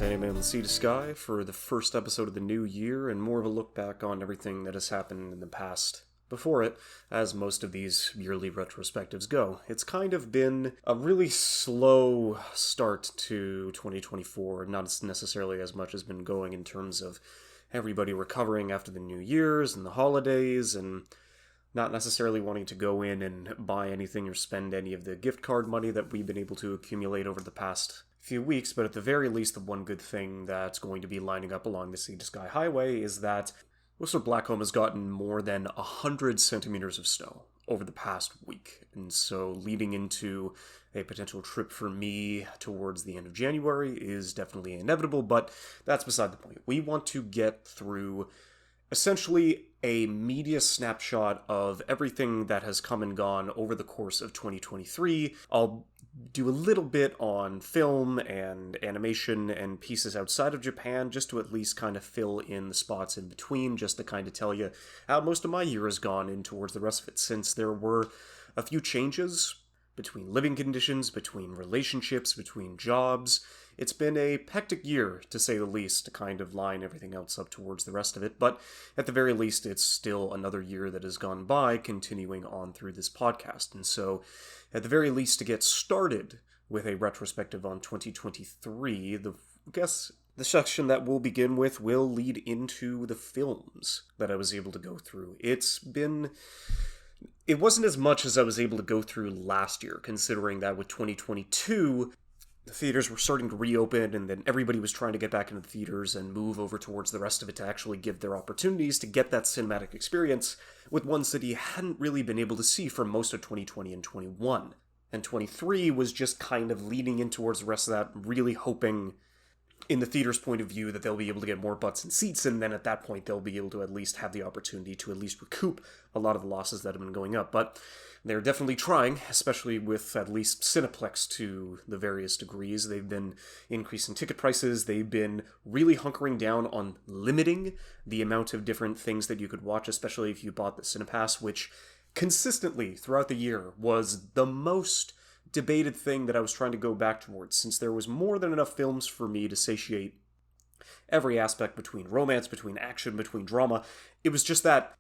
Anime in the Sea to Sky for the first episode of the new year and more of a look back on everything that has happened in the past before it, as most of these yearly retrospectives go. It's kind of been a really slow start to 2024, not necessarily as much has been going in terms of everybody recovering after the New Year's and the holidays and not necessarily wanting to go in and buy anything or spend any of the gift card money that we've been able to accumulate over the past few weeks, but at the very least, the one good thing that's going to be lining up along the Sea to Sky Highway is that Whistler Blackcomb has gotten more than 100 centimeters of snow over the past week, and so leading into a potential trip for me towards the end of January is definitely inevitable, but that's beside the point. We want to get through essentially a media snapshot of everything that has come and gone over the course of 2023. I'll do a little bit on film and animation and pieces outside of Japan, just to at least kind of fill in the spots in between, just to kind of tell you how most of my year has gone in towards the rest of it, since there were a few changes between living conditions, between relationships, between jobs. It's been a hectic year, to say the least, to kind of line everything else up towards the rest of it, but at the very least, it's still another year that has gone by, continuing on through this podcast. And so, at the very least, to get started with a retrospective on 2023, the section that we'll begin with will lead into the films that I was able to go through. It wasn't as much as I was able to go through last year, considering that with 2022, the theaters were starting to reopen, and then everybody was trying to get back into the theaters and move over towards the rest of it to actually give their opportunities to get that cinematic experience with ones that he hadn't really been able to see for most of 2020 and 21. And 23 was just kind of leading in towards the rest of that, really hoping, in the theater's point of view, that they'll be able to get more butts and seats, and then at that point they'll be able to at least have the opportunity to at least recoup a lot of the losses that have been going up. But they're definitely trying, especially with at least Cineplex to the various degrees. They've been increasing ticket prices. They've been really hunkering down on limiting the amount of different things that you could watch, especially if you bought the Cinepass, which consistently throughout the year was the most debated thing that I was trying to go back towards, since there was more than enough films for me to satiate every aspect between romance, between action, between drama. It was just that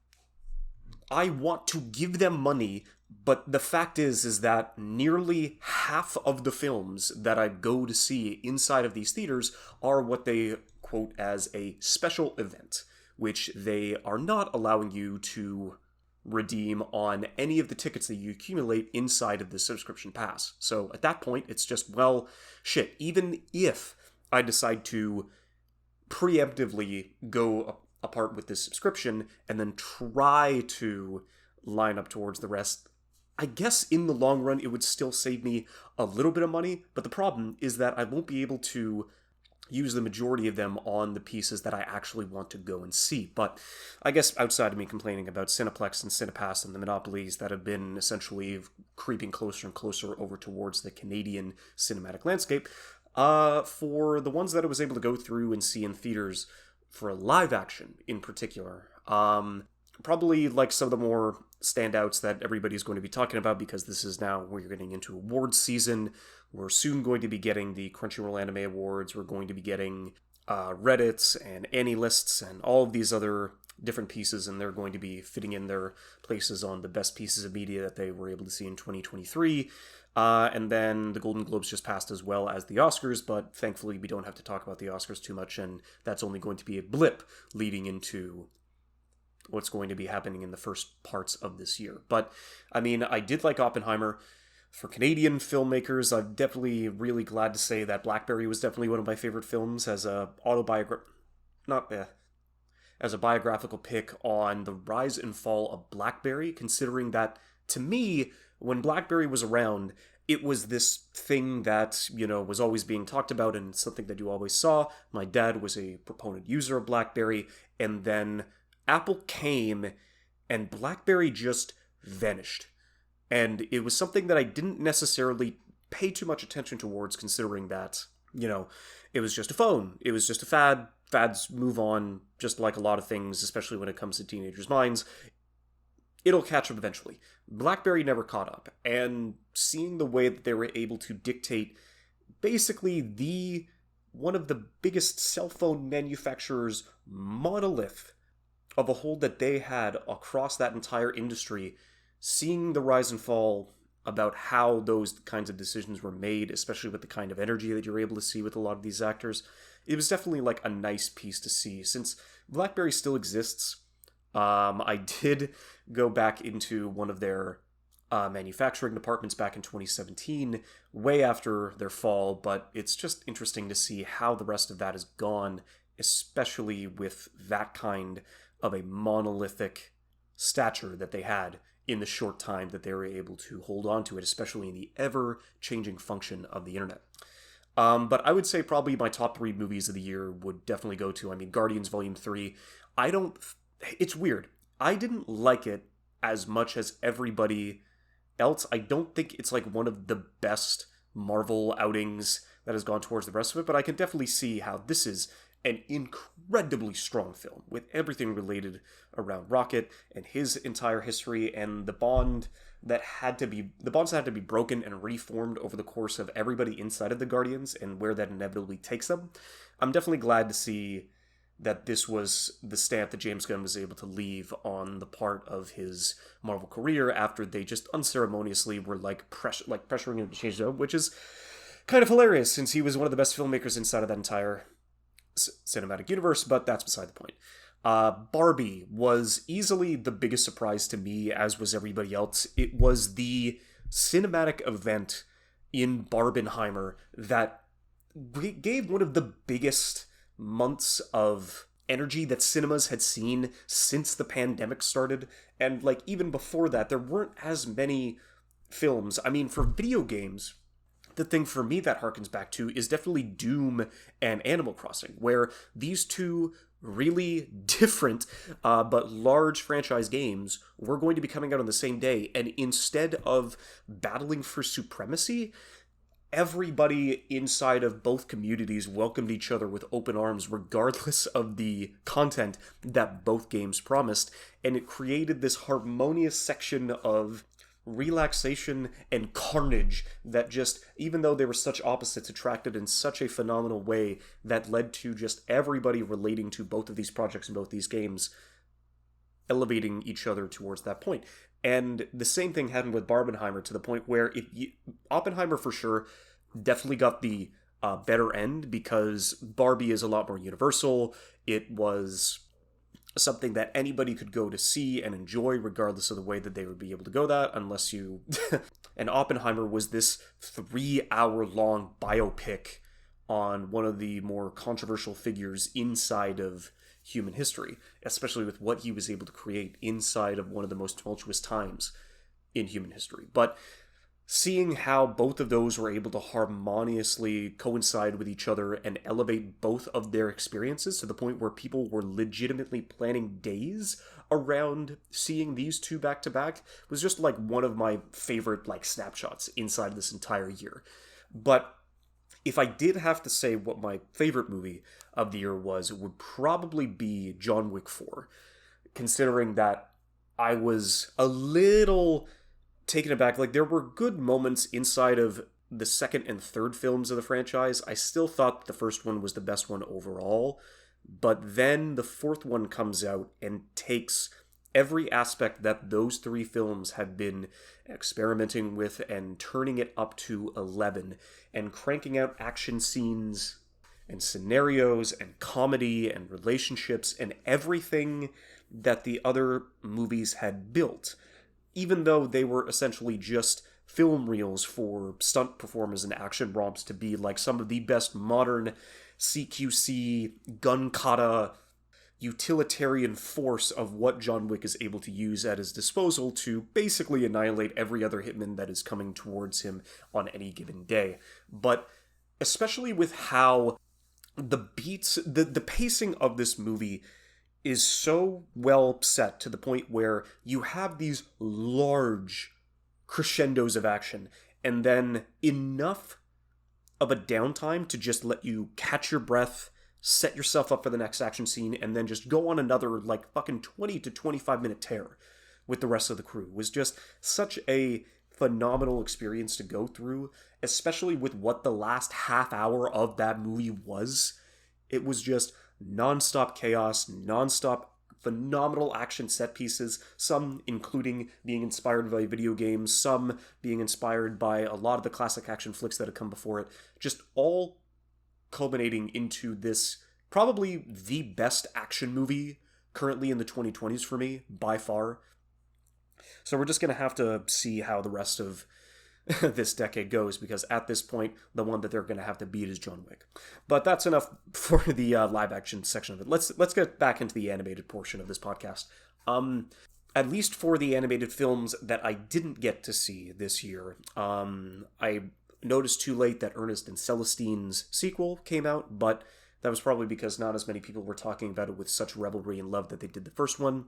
I want to give them money, but the fact is that nearly half of the films that I go to see inside of these theaters are what they quote as a special event, which they are not allowing you to redeem on any of the tickets that you accumulate inside of the subscription pass. So at that point, it's just, well, shit, even if I decide to preemptively go apart with this subscription and then try to line up towards the rest, I guess in the long run it would still save me a little bit of money, but the problem is that I won't be able to use the majority of them on the pieces that I actually want to go and see. But I guess outside of me complaining about Cineplex and Cinepass and the monopolies that have been essentially creeping closer and closer over towards the Canadian cinematic landscape, for the ones that I was able to go through and see in theaters for live action in particular, probably like some of the more standouts that everybody's going to be talking about, because this is now we're getting into awards season. We're soon going to be getting the Crunchyroll Anime Awards. We're going to be getting Reddits and AniLists and all of these other different pieces, and they're going to be fitting in their places on the best pieces of media that they were able to see in 2023. And then the Golden Globes just passed, as well as the Oscars, but thankfully we don't have to talk about the Oscars too much, and that's only going to be a blip leading into what's going to be happening in the first parts of this year. But, I mean, I did like Oppenheimer. For Canadian filmmakers, I'm definitely really glad to say that Blackberry was definitely one of my favorite films as a as a biographical pick on the rise and fall of BlackBerry, considering that, to me, when BlackBerry was around, it was this thing that, was always being talked about and something that you always saw. My dad was a proponent user of BlackBerry, and then Apple came, and BlackBerry just vanished. And it was something that I didn't necessarily pay too much attention towards, considering that, it was just a phone. It was just a fad. Fads move on, just like a lot of things, especially when it comes to teenagers' minds. It'll catch up eventually. BlackBerry never caught up, and seeing the way that they were able to dictate basically the one of the biggest cell phone manufacturers' monolith of a hold that they had across that entire industry, seeing the rise and fall about how those kinds of decisions were made, especially with the kind of energy that you're able to see with a lot of these actors, it was definitely like a nice piece to see. Since BlackBerry still exists, I did go back into one of their manufacturing departments back in 2017, way after their fall, but it's just interesting to see how the rest of that has gone, especially with that kind of a monolithic stature that they had in the short time that they were able to hold on to it, especially in the ever-changing function of the internet. But I would say probably my top 3 movies of the year would definitely go to, Guardians Volume 3. It's weird. I didn't like it as much as everybody else. I don't think it's like one of the best Marvel outings that has gone towards the rest of it, but I can definitely see how this is an incredibly strong film with everything related around Rocket and his entire history and the bonds that had to be broken and reformed over the course of everybody inside of the Guardians and where that inevitably takes them. I'm definitely glad to see that this was the stamp that James Gunn was able to leave on the part of his Marvel career after they just unceremoniously were pressuring him to change it up, which is kind of hilarious since he was one of the best filmmakers inside of that entire cinematic universe, but that's beside the point. Barbie was easily the biggest surprise to me, as was everybody else. It was the cinematic event in Barbenheimer that gave one of the biggest months of energy that cinemas had seen since the pandemic started. And even before that, there weren't as many films. For video games, the thing for me that harkens back to is definitely Doom and Animal Crossing, where these two really different but large franchise games were going to be coming out on the same day, and instead of battling for supremacy, everybody inside of both communities welcomed each other with open arms regardless of the content that both games promised, and it created this harmonious section of relaxation and carnage that just, even though they were such opposites, attracted in such a phenomenal way that led to just everybody relating to both of these projects and both these games elevating each other towards that point. And the same thing happened with Barbenheimer, to the point where Oppenheimer for sure definitely got the better end, because Barbie is a lot more universal. It was something that anybody could go to see and enjoy regardless of the way that they would be able to go that, unless you... And Oppenheimer was this 3-hour-long biopic on one of the more controversial figures inside of human history, especially with what he was able to create inside of one of the most tumultuous times in human history. But seeing how both of those were able to harmoniously coincide with each other and elevate both of their experiences to the point where people were legitimately planning days around seeing these two back to back was just one of my favorite snapshots inside of this entire year. But if I did have to say what my favorite movie of the year was, it would probably be John Wick 4, considering that I was a little taken aback. There were good moments inside of the second and third films of the franchise. I still thought the first one was the best one overall, but then the fourth one comes out and takes every aspect that those 3 films had been experimenting with and turning it up to 11 and cranking out action scenes and scenarios and comedy and relationships and everything that the other movies had built, even though they were essentially just film reels for stunt performers and action romps to be some of the best modern CQC, gun kata, utilitarian force of what John Wick is able to use at his disposal to basically annihilate every other hitman that is coming towards him on any given day. But especially with how the beats, the pacing of this movie is so well set to the point where you have these large crescendos of action and then enough of a downtime to just let you catch your breath, set yourself up for the next action scene, and then just go on another fucking 20 to 25 minute tear with the rest of the crew. It was just such a phenomenal experience to go through, especially with what the last half hour of that movie was. It was just nonstop chaos, nonstop phenomenal action set pieces, some including being inspired by video games, some being inspired by a lot of the classic action flicks that had come before it, just all culminating into this probably the best action movie currently in the 2020s for me, by far. So we're just going to have to see how the rest of this decade goes, because at this point, the one that they're going to have to beat is John Wick. But that's enough for the live action section of it. Let's get back into the animated portion of this podcast. At least for the animated films that I didn't get to see this year, I noticed too late that Ernest and Celestine's sequel came out, but that was probably because not as many people were talking about it with such revelry and love that they did the first one.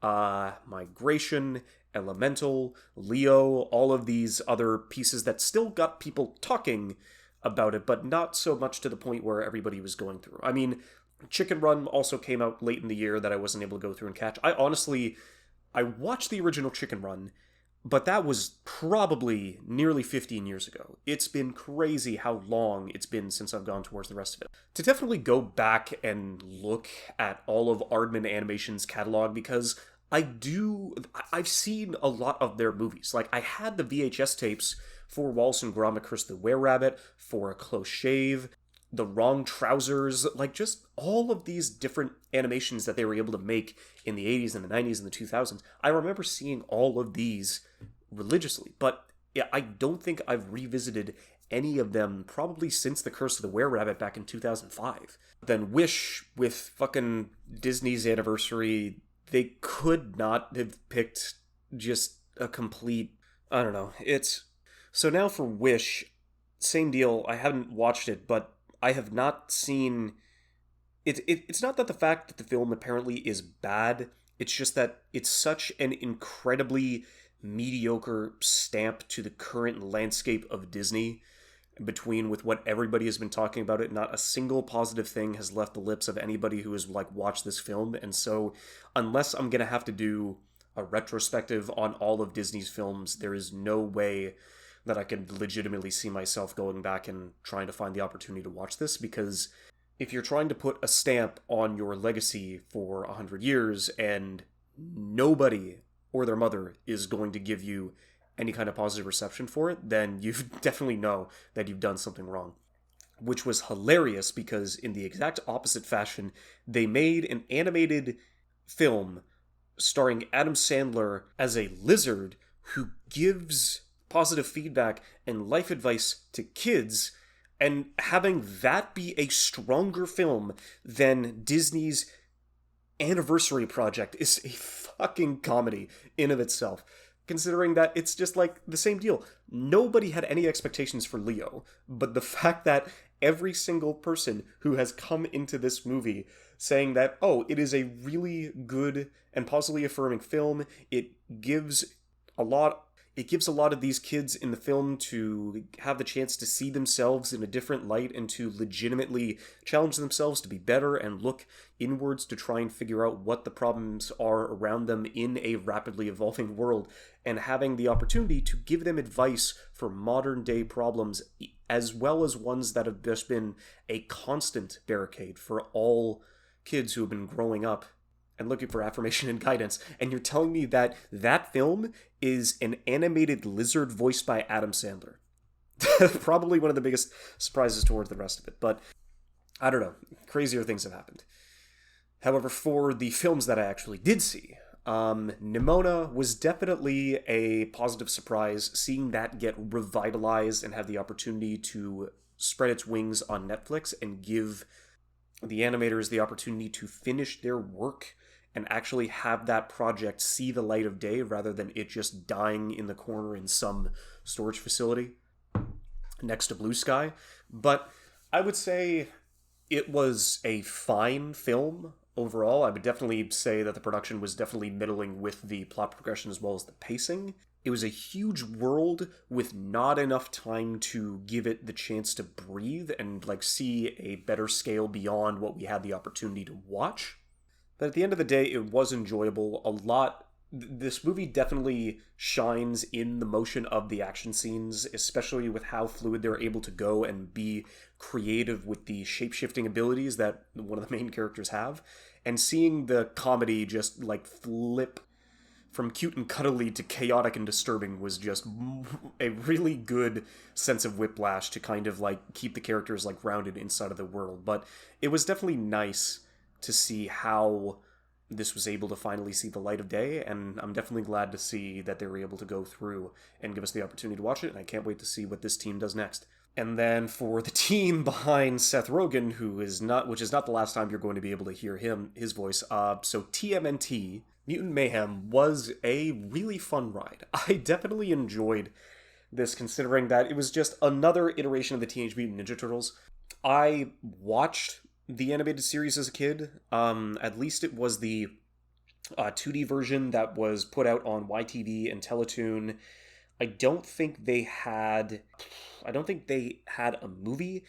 Migration, Elemental, Leo, all of these other pieces that still got people talking about it, but not so much to the point where everybody was going through. I mean, Chicken Run also came out late in the year that I wasn't able to go through and catch. I watched the original Chicken Run, but that was probably nearly 15 years ago. It's been crazy how long it's been since I've gone towards the rest of it. To definitely go back and look at all of Aardman Animation's catalog, because I've seen a lot of their movies. Like, I had the VHS tapes for Wallace and Gromit, Curse the Were-Rabbit, For a Close Shave, The Wrong Trousers, like just all of these different animations that they were able to make in the 80s and the 90s and the 2000s. I remember seeing all of these religiously, but yeah, I don't think I've revisited any of them probably since The Curse of the Were-Rabbit back in 2005. Then Wish, with fucking Disney's anniversary, they could not have picked just a complete, I don't know, So now for Wish, same deal, I haven't watched it, but I have not seen... It's not that the fact that the film apparently is bad, it's just that it's such an incredibly mediocre stamp to the current landscape of Disney. Between with what everybody has been talking about it, not a single positive thing has left the lips of anybody who has watched this film. And so unless I'm gonna have to do a retrospective on all of Disney's films, there is no way that I could legitimately see myself going back and trying to find the opportunity to watch this, because if you're trying to put a stamp on your legacy for 100 years and nobody or their mother is going to give you any kind of positive reception for it, then you definitely know that you've done something wrong. Which was hilarious, because in the exact opposite fashion, they made an animated film starring Adam Sandler as a lizard who gives positive feedback and life advice to kids, and having that be a stronger film than Disney's anniversary project is a fucking comedy in of itself. Considering that it's just like the same deal. Nobody had any expectations for Leo, but the fact that every single person who has come into this movie saying that, oh, it is a really good and positively affirming film, it gives a lot of these kids in the film to have the chance to see themselves in a different light and to legitimately challenge themselves to be better and look inwards to try and figure out what the problems are around them in a rapidly evolving world, and having the opportunity to give them advice for modern day problems, as well as ones that have just been a constant barricade for all kids who have been growing up and looking for affirmation and guidance. And you're telling me that that film is an animated lizard voiced by Adam Sandler. Probably one of the biggest surprises towards the rest of it, but I don't know. Crazier things have happened. However, for the films that I actually did see, Nimona was definitely a positive surprise, seeing that get revitalized and have the opportunity to spread its wings on Netflix and give the animators the opportunity to finish their work and actually have that project see the light of day rather than it just dying in the corner in some storage facility next to Blue Sky. But I would say it was a fine film overall. I would definitely say that the production was definitely middling with the plot progression as well as the pacing. It was a huge world with not enough time to give it the chance to breathe and see a better scale beyond what we had the opportunity to watch. But at the end of the day, it was enjoyable. A lot this movie definitely shines in the motion of the action scenes, especially with how fluid they're able to go and be creative with the shape-shifting abilities that one of the main characters have. And seeing the comedy just like flip from cute and cuddly to chaotic and disturbing was just a really good sense of whiplash to kind of like keep the characters like grounded inside of the world. But it was definitely nice to see how this was able to finally see the light of day, and I'm definitely glad to see that they were able to go through and give us the opportunity to watch it, and I can't wait to see what this team does next. And then for the team behind Seth Rogen, which is not the last time you're going to be able to hear his voice, so TMNT, Mutant Mayhem, was a really fun ride. I definitely enjoyed this, considering that it was just another iteration of the Teenage Mutant Ninja Turtles. I watched the animated series as a kid. At least it was the 2D version that was put out on YTV and Teletoon. I don't think they had a movie,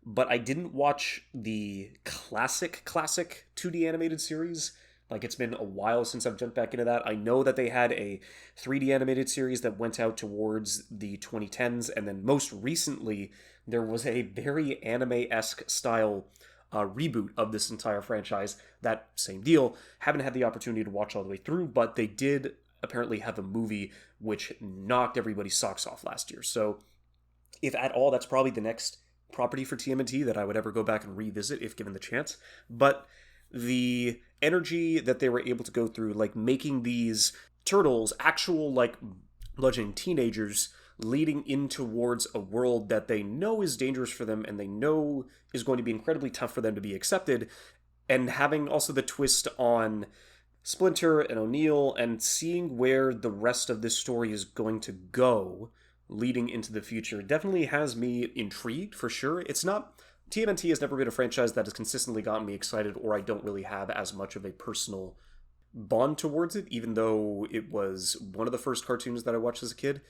but I didn't watch the classic 2D animated series. Like, it's been a while since I've jumped back into that. I know that they had a 3D animated series that went out towards the 2010s, and then most recently there was a very anime-esque style reboot of this entire franchise. That same deal. Haven't had the opportunity to watch all the way through, but they did apparently have a movie which knocked everybody's socks off last year. So, if at all, that's probably the next property for TMNT that I would ever go back and revisit if given the chance. But the energy that they were able to go through, like making these turtles actual, like, bludgeoning teenagers, leading in towards a world that they know is dangerous for them and they know is going to be incredibly tough for them to be accepted, and having also the twist on Splinter and O'Neill, and seeing where the rest of this story is going to go leading into the future definitely has me intrigued, for sure. It's not... TMNT has never been a franchise that has consistently gotten me excited, or I don't really have as much of a personal bond towards it, even though it was one of the first cartoons that I watched as a kid.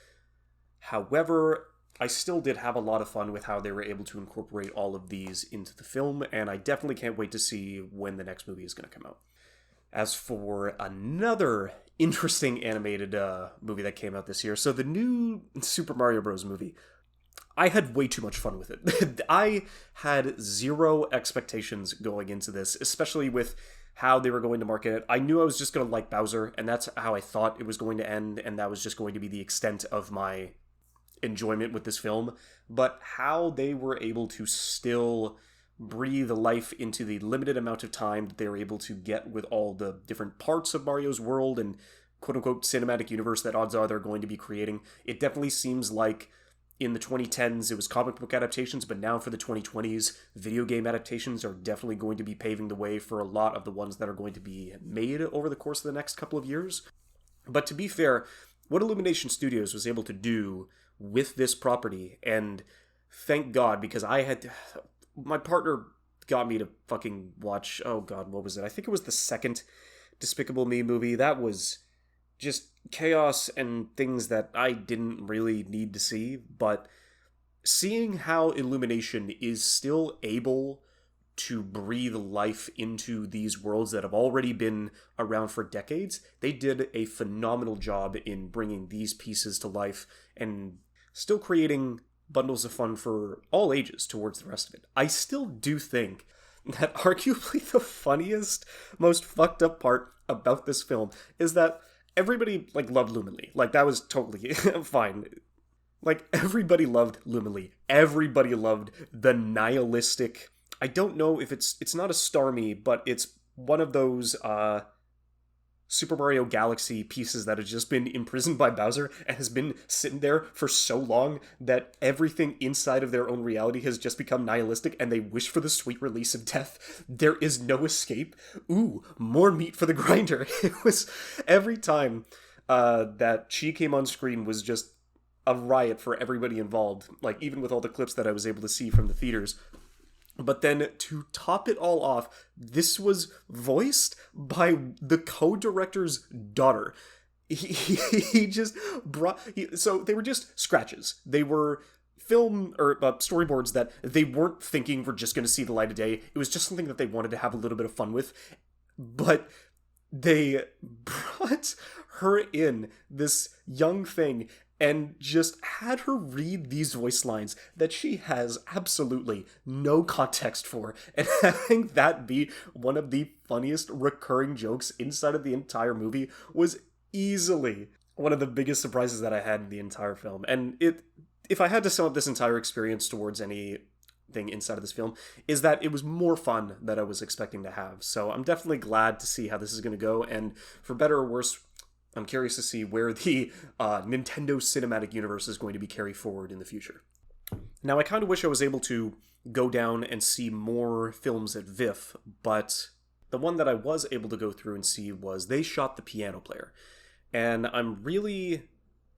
However, I still did have a lot of fun with how they were able to incorporate all of these into the film, and I definitely can't wait to see when the next movie is going to come out. As for another interesting animated movie that came out this year, so the new Super Mario Bros. Movie, I had way too much fun with it. I had zero expectations going into this, especially with how they were going to market it. I knew I was just going to like Bowser, and that's how I thought it was going to end, and that was just going to be the extent of my enjoyment with this film. But how they were able to still breathe life into the limited amount of time that they were able to get with all the different parts of Mario's world and quote-unquote cinematic universe that odds are they're going to be creating. It definitely seems like in the 2010s it was comic book adaptations, but now for the 2020s, video game adaptations are definitely going to be paving the way for a lot of the ones that are going to be made over the course of the next couple of years. But to be fair, what Illumination Studios was able to do with this property, and thank God, because my partner got me to fucking watch, oh god, what was it? I think it was the second Despicable Me movie. That was just chaos and things that I didn't really need to see, but seeing how Illumination is still able to breathe life into these worlds that have already been around for decades, they did a phenomenal job in bringing these pieces to life and still creating bundles of fun for all ages towards the rest of it. I still do think that arguably the funniest, most fucked up part about this film is that everybody, like, loved Luminlee. Like, that was totally fine. Like, everybody loved Luminlee. Everybody loved the nihilistic... I don't know if it's not a Starmie, but it's one of those Super Mario Galaxy pieces that has just been imprisoned by Bowser and has been sitting there for so long that everything inside of their own reality has just become nihilistic and they wish for the sweet release of death. There is no escape. Ooh, more meat for the grinder. It was every time that she came on screen was just a riot for everybody involved, like even with all the clips that I was able to see from the theaters. But then, to top it all off, this was voiced by the co-director's daughter. He just brought... So, they were just scratches. They were film or storyboards that they weren't thinking were just going to see the light of day. It was just something that they wanted to have a little bit of fun with. But they brought her in, this young thing, and just had her read these voice lines that she has absolutely no context for, and having that be one of the funniest recurring jokes inside of the entire movie was easily one of the biggest surprises that I had in the entire film. And if I had to sum up this entire experience towards anything inside of this film, is that it was more fun than I was expecting to have. So I'm definitely glad to see how this is going to go, and for better or worse, I'm curious to see where the Nintendo Cinematic Universe is going to be carried forward in the future. Now, I kind of wish I was able to go down and see more films at VIFF, but the one that I was able to go through and see was They Shot the Piano Player. And I'm really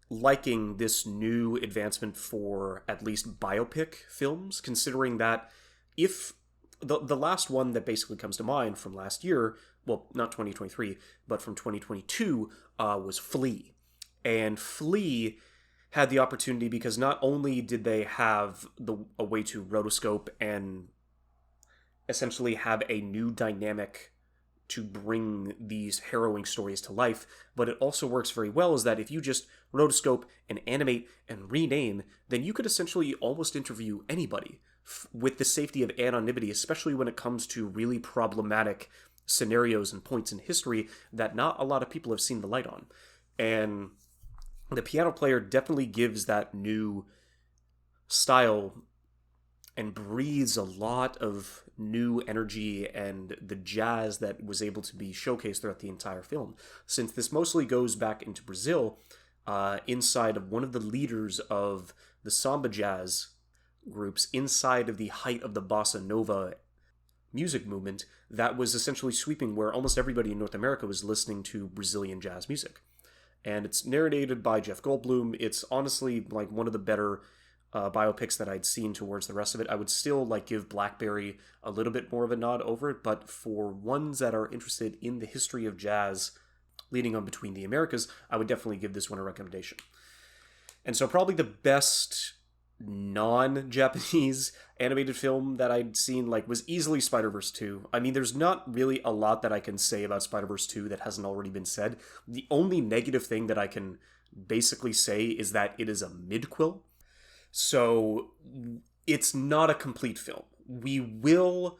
liking this new advancement for at least biopic films, considering that if the last one that basically comes to mind from last year, well, not 2023, but from 2022, was Flea. And Flea had the opportunity because not only did they have a way to rotoscope and essentially have a new dynamic to bring these harrowing stories to life, but it also works very well is that if you just rotoscope and animate and rename, then you could essentially almost interview anybody with the safety of anonymity, especially when it comes to really problematic scenarios and points in history that not a lot of people have seen the light on. And the Piano Player definitely gives that new style and breathes a lot of new energy and the jazz that was able to be showcased throughout the entire film. Since this mostly goes back into Brazil, inside of one of the leaders of the samba jazz groups, inside of the height of the bossa nova music movement that was essentially sweeping, where almost everybody in North America was listening to Brazilian jazz music. And it's narrated by Jeff Goldblum. It's honestly like one of the better biopics that I'd seen towards the rest of it. I would still give Blackberry a little bit more of a nod over it, but for ones that are interested in the history of jazz leading on between the Americas, I would definitely give this one a recommendation. And so probably the best non-Japanese animated film that I'd seen was easily Spider-Verse 2. I mean, there's not really a lot that I can say about Spider-Verse 2 that hasn't already been said. The only negative thing that I can basically say is that it is a midquel. So it's not a complete film. We will,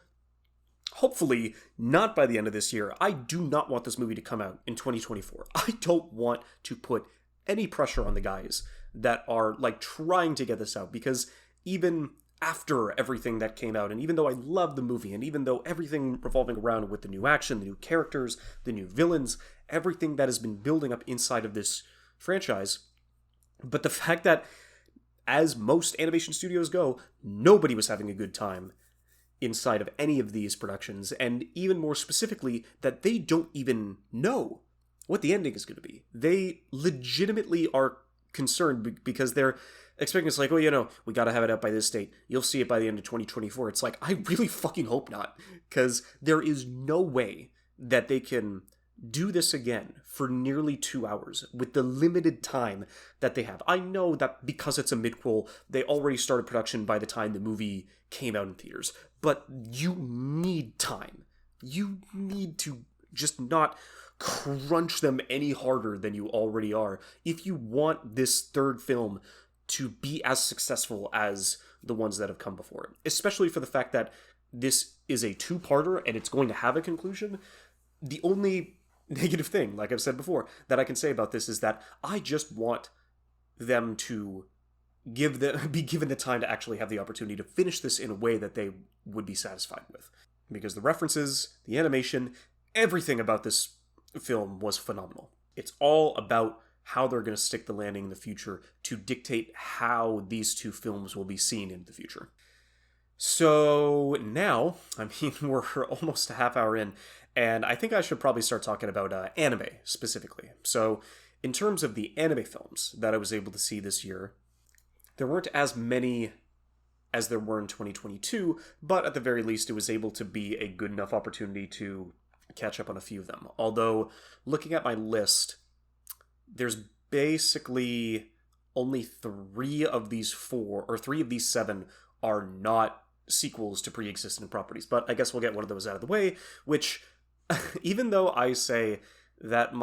hopefully, not by the end of this year. I do not want this movie to come out in 2024. I don't want to put any pressure on the guys that are trying to get this out, because even after everything that came out, and even though I love the movie, and even though everything revolving around with the new action, the new characters, the new villains, everything that has been building up inside of this franchise, but the fact that, as most animation studios go, nobody was having a good time inside of any of these productions, and even more specifically, that they don't even know what the ending is going to be. They legitimately are concerned because they're expecting it's we gotta have it out by this date. You'll see it by the end of 2024. It's I really fucking hope not, because there is no way that they can do this again for nearly 2 hours with the limited time that they have. I know that because it's a midquel, they already started production by the time the movie came out in theaters, but you need time. You need to just not crunch them any harder than you already are if you want this third film to be as successful as the ones that have come before it. Especially for the fact that this is a two-parter and it's going to have a conclusion. The only negative thing, like I've said before, that I can say about this is that I just want them to be given the time to actually have the opportunity to finish this in a way that they would be satisfied with. Because the references, the animation, everything about this film was phenomenal. It's all about how they're going to stick the landing in the future to dictate how these two films will be seen in the future. So now, we're almost a half hour in, and I think I should probably start talking about anime specifically. So in terms of the anime films that I was able to see this year, there weren't as many as there were in 2022, but at the very least it was able to be a good enough opportunity to catch up on a few of them. Although, looking at my list, there's basically only 3 of these 7 are not sequels to pre-existing properties. But I guess we'll get one of those out of the way, which, even though I say that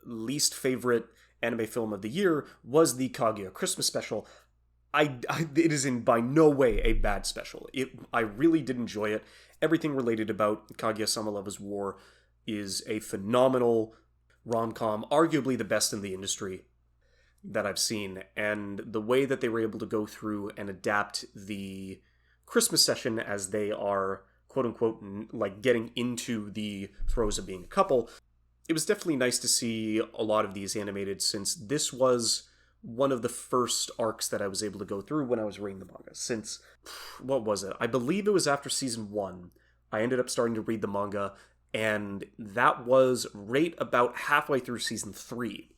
least favorite anime film of the year was the Kaguya Christmas special. It is in by no way a bad special. I really did enjoy it. Everything related about Kaguya-sama Love is War is a phenomenal rom-com, arguably the best in the industry that I've seen. And the way that they were able to go through and adapt the Christmas session as they are, quote-unquote, like getting into the throes of being a couple, it was definitely nice to see a lot of these animated, since this was one of the first arcs that I was able to go through when I was reading the manga. Since, what was it? I believe it was after season 1. I ended up starting to read the manga, and that was right about halfway through season 3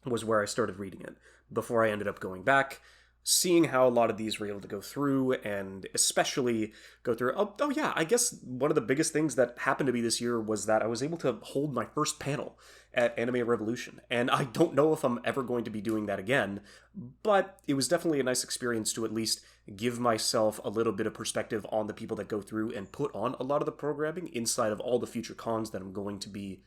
was where I started reading it, before I ended up going back, seeing how a lot of these were able to go through, and especially go through... Oh yeah, I guess one of the biggest things that happened to me this year was that I was able to hold my first panel at Anime Revolution, and I don't know if I'm ever going to be doing that again, but it was definitely a nice experience to at least give myself a little bit of perspective on the people that go through and put on a lot of the programming inside of all the future cons that I'm going to be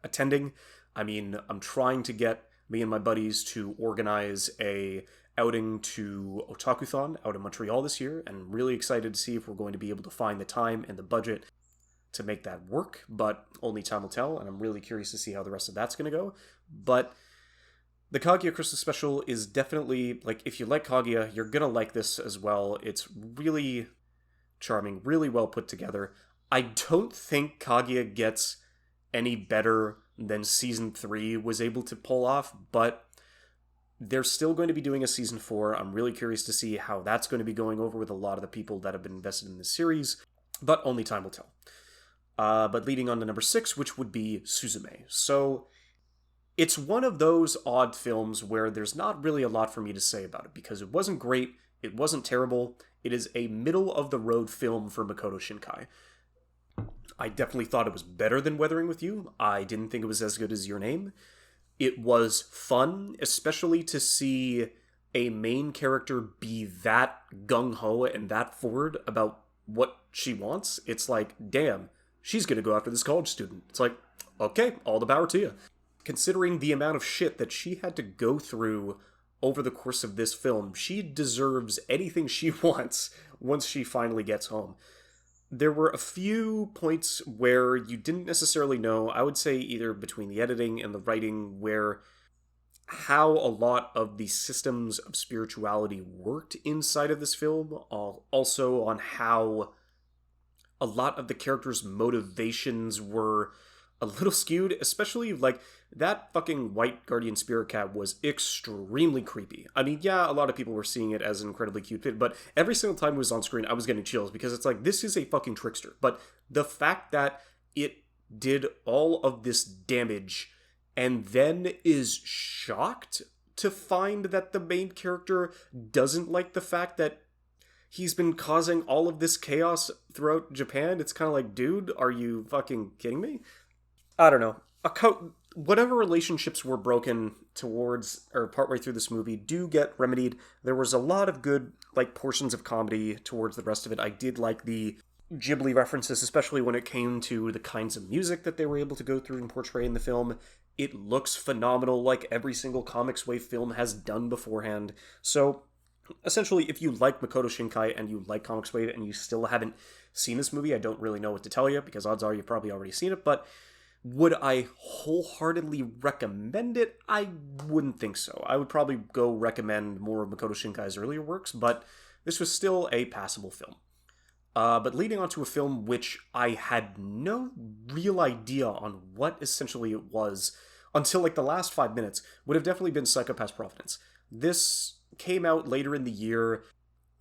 attending. I mean, I'm trying to get me and my buddies to organize a outing to Otakuthon out in Montreal this year, and really excited to see if we're going to be able to find the time and the budget to make that work, but only time will tell, and I'm really curious to see how the rest of that's going to go. But the Kaguya Christmas special is definitely, like, if you like Kaguya, you're going to like this as well. It's really charming, really well put together. I don't think Kaguya gets any better than season 3 was able to pull off, but they're still going to be doing a season 4. I'm really curious to see how that's going to be going over with a lot of the people that have been invested in this series, but only time will tell. But leading on to number 6, which would be Suzume. So it's one of those odd films where there's not really a lot for me to say about it, because it wasn't great, it wasn't terrible, it is a middle-of-the-road film for Makoto Shinkai. I definitely thought it was better than Weathering With You. I didn't think it was as good as Your Name. It was fun, especially to see a main character be that gung-ho and that forward about what she wants. It's like, damn, she's gonna go after this college student. It's like, okay, all the power to you. Considering the amount of shit that she had to go through over the course of this film, she deserves anything she wants once she finally gets home. There were a few points where you didn't necessarily know, I would say either between the editing and the writing, where how a lot of the systems of spirituality worked inside of this film, also on how a lot of the characters' motivations were a little skewed, especially, like, that fucking white guardian spirit cat was extremely creepy. I mean, yeah, a lot of people were seeing it as an incredibly cute fit, but every single time it was on screen, I was getting chills, because it's like, this is a fucking trickster. But the fact that it did all of this damage and then is shocked to find that the main character doesn't like the fact that he's been causing all of this chaos throughout Japan, it's kind of like, dude, are you fucking kidding me? I don't know. Whatever relationships were broken towards, or partway through this movie, do get remedied. There was a lot of good, like, portions of comedy towards the rest of it. I did like the Ghibli references, especially when it came to the kinds of music that they were able to go through and portray in the film. It looks phenomenal, like every single Comics Wave film has done beforehand. So, essentially, if you like Makoto Shinkai and you like Comics Wave and you still haven't seen this movie, I don't really know what to tell you, because odds are you've probably already seen it, but would I wholeheartedly recommend it? I wouldn't think so. I would probably go recommend more of Makoto Shinkai's earlier works, but this was still a passable film. But leading on to a film which I had no real idea on what essentially it was until, like, the last 5 minutes, would have definitely been Psycho-Pass Providence. This came out later in the year.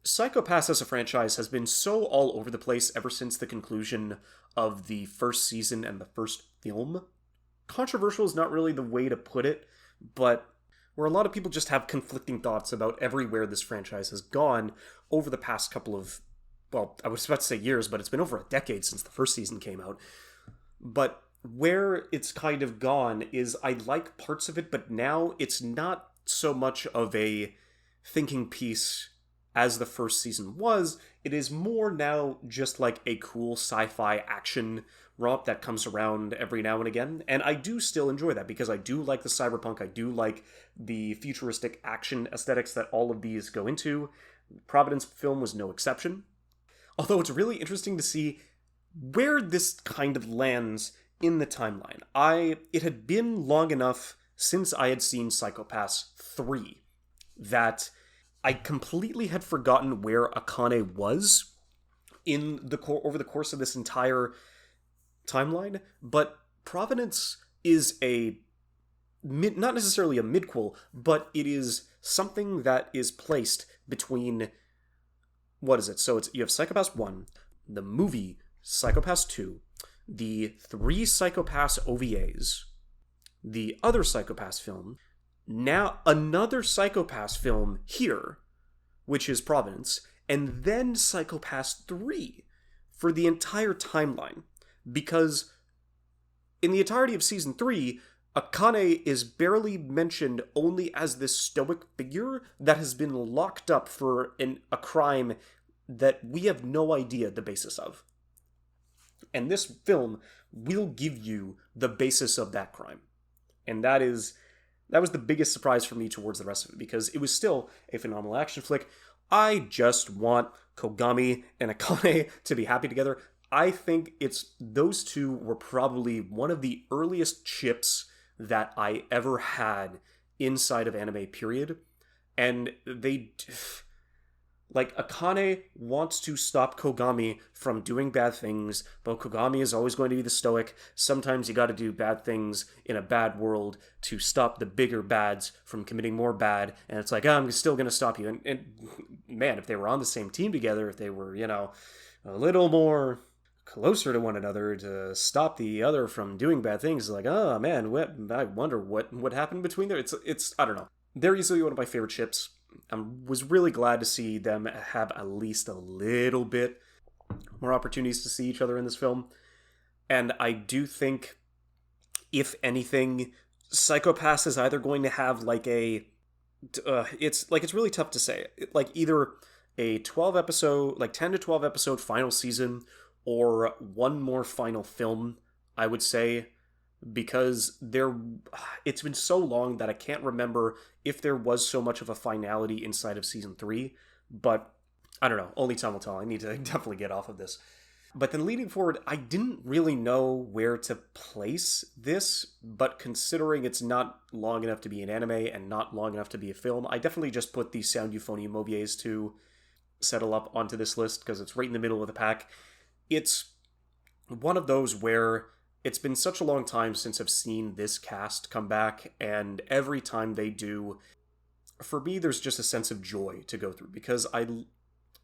Psycho-Pass as a franchise has been so all over the place ever since the conclusion of the first season and the first film. Controversial is not really the way to put it, but where a lot of people just have conflicting thoughts about everywhere this franchise has gone over the past couple of, well, I was about to say years, but it's been over a decade since the first season came out. But where it's kind of gone is, I like parts of it, but now it's not so much of a thinking piece as the first season was. It is more now just like a cool sci-fi action romp that comes around every now and again. And I do still enjoy that because I do like the cyberpunk, I do like the futuristic action aesthetics that all of these go into. Providence film was no exception. Although it's really interesting to see where this kind of lands in the timeline. It had been long enough since I had seen Psycho-Pass 3 that I completely had forgotten where Akane was over the course of this entire timeline, but Providence is not necessarily a midquel, but it is something that is placed between, what is it? So you have Psycho-Pass 1, the movie Psycho-Pass 2, the 3 Psycho-Pass OVAs, the other Psycho-Pass film, now another Psycho-Pass film here, which is Providence, and then Psycho-Pass 3 for the entire timeline. Because in the entirety of Season 3, Akane is barely mentioned only as this stoic figure that has been locked up for a crime that we have no idea the basis of. And this film will give you the basis of that crime. And that was the biggest surprise for me towards the rest of it, because it was still a phenomenal action flick. I just want Kogami and Akane to be happy together. I think those two were probably one of the earliest ships that I ever had inside of anime, period. And Akane wants to stop Kogami from doing bad things, but Kogami is always going to be the stoic. Sometimes you gotta do bad things in a bad world to stop the bigger bads from committing more bad, and it's like, oh, I'm still gonna stop you. And man, if they were on the same team together, if they were, a little more closer to one another to stop the other from doing bad things, like, oh man, I wonder what happened between there. It's I don't know. They're easily one of my favorite ships. I was really glad to see them have at least a little bit more opportunities to see each other in this film. And I do think, if anything, Psycho-Pass is either going to have it's really tough to say. Either a 12 episode, 10 to 12 episode final season, or one more final film, I would say. Because it's been so long that I can't remember if there was so much of a finality inside of Season 3, but I don't know, only time will tell. I need to definitely get off of this. But then leading forward, I didn't really know where to place this, but considering it's not long enough to be an anime and not long enough to be a film, I definitely just put the Sound Euphonium OVAs to settle up onto this list, because it's right in the middle of the pack. It's one of those where it's been such a long time since I've seen this cast come back, and every time they do, for me, there's just a sense of joy to go through, because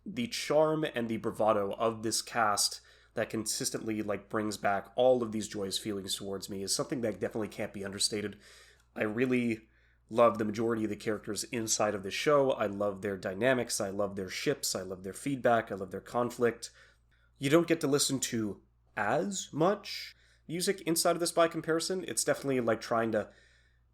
the charm and the bravado of this cast that consistently brings back all of these joyous feelings towards me is something that definitely can't be understated. I really love the majority of the characters inside of this show. I love their dynamics, I love their ships, I love their feedback, I love their conflict. You don't get to listen to as much music inside of this by comparison. It's definitely trying to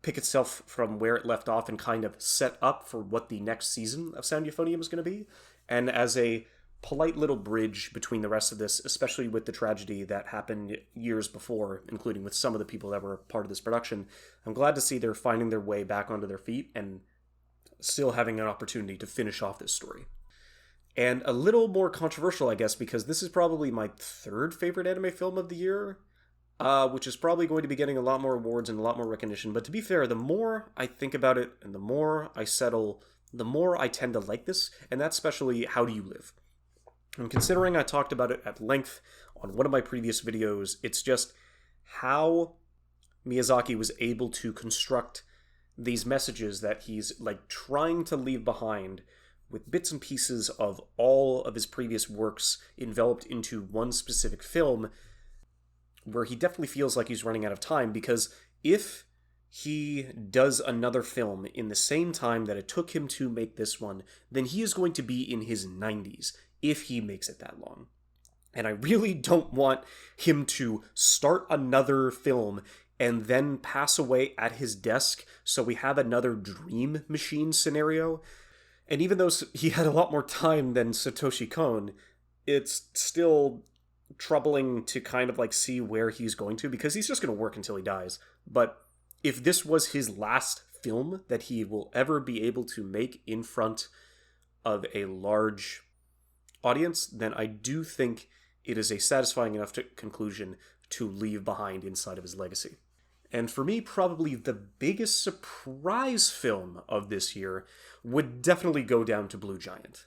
pick itself from where it left off and kind of set up for what the next season of Sound Euphonium is going to be. And as a polite little bridge between the rest of this, especially with the tragedy that happened years before, including with some of the people that were part of this production, I'm glad to see they're finding their way back onto their feet and still having an opportunity to finish off this story. And a little more controversial, I guess, because this is probably my third favorite anime film of the year, which is probably going to be getting a lot more awards and a lot more recognition. But to be fair, the more I think about it and the more I settle, the more I tend to like this, and that's especially How Do You Live? And considering I talked about it at length on one of my previous videos, it's just how Miyazaki was able to construct these messages that he's trying to leave behind with bits and pieces of all of his previous works enveloped into one specific film, where he definitely feels like he's running out of time, because if he does another film in the same time that it took him to make this one, then he is going to be in his 90s if he makes it that long. And I really don't want him to start another film and then pass away at his desk, so we have another Dream Machine scenario. And even though he had a lot more time than Satoshi Kon, it's still troubling to kind of like see where he's going to, because he's just going to work until he dies. But if this was his last film that he will ever be able to make in front of a large audience, then I do think it is a satisfying enough conclusion to leave behind inside of his legacy. And for me, probably the biggest surprise film of this year would definitely go down to Blue Giant.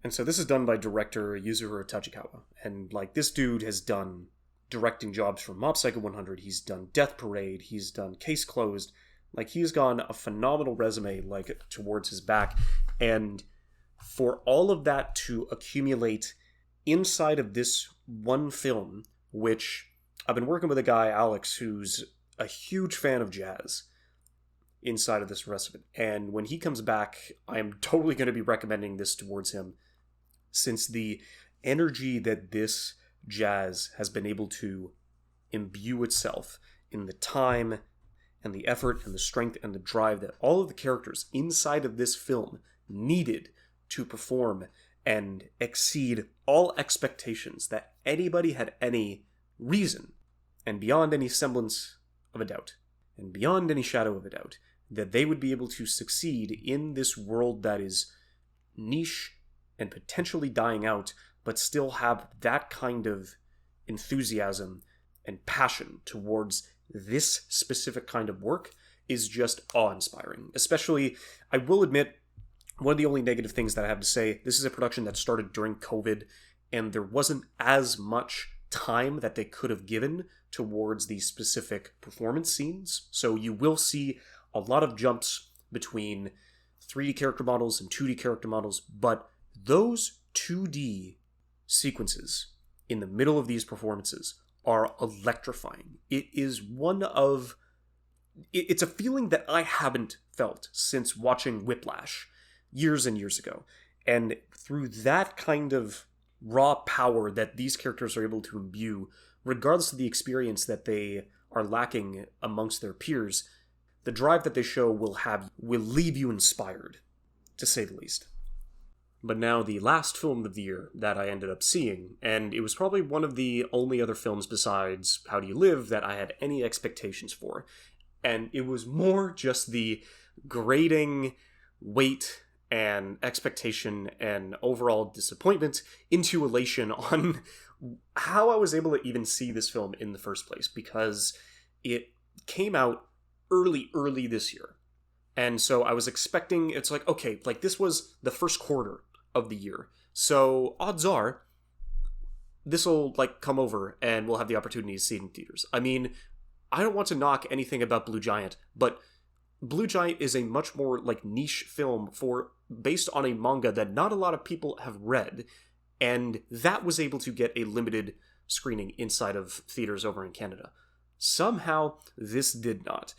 And so this is done by director Yuzuru Tachikawa. And like, this dude has done directing jobs for Mob Psycho 100, he's done Death Parade, he's done Case Closed. Like, he's gone a phenomenal resume, like, towards his back. And for all of that to accumulate inside of this one film, which I've been working with a guy, Alex, who's a huge fan of jazz inside of this rest of it. And when he comes back, I'm totally going to be recommending this towards him, since the energy that this jazz has been able to imbue itself in the time and the effort and the strength and the drive that all of the characters inside of this film needed to perform and exceed all expectations that anybody had any reason, and beyond any semblance of a doubt, and beyond any shadow of a doubt, that they would be able to succeed in this world that is niche and potentially dying out, but still have that kind of enthusiasm and passion towards this specific kind of work is just awe-inspiring. Especially, I will admit, one of the only negative things that I have to say, this is a production that started during COVID, and there wasn't as much time that they could have given towards these specific performance scenes. So you will see a lot of jumps between 3D character models and 2D character models, but those 2D sequences in the middle of these performances are electrifying. It's a feeling that I haven't felt since watching Whiplash years and years ago. And through that kind of raw power that these characters are able to imbue, regardless of the experience that they are lacking amongst their peers, the drive that they show will leave you inspired, to say the least. But now the last film of the year that I ended up seeing, and it was probably one of the only other films besides How Do You Live that I had any expectations for, and it was more just the grating weight and expectation and overall disappointment into elation on how I was able to even see this film in the first place, because it came out early this year. And so I was expecting, it's like, okay, like this was the first quarter of the year. So odds are this will like come over and we'll have the opportunity to see it in theaters. I mean, I don't want to knock anything about Blue Giant, but Blue Giant is a much more like niche film based on a manga that not a lot of people have read, and that was able to get a limited screening inside of theaters over in Canada. Somehow this did not,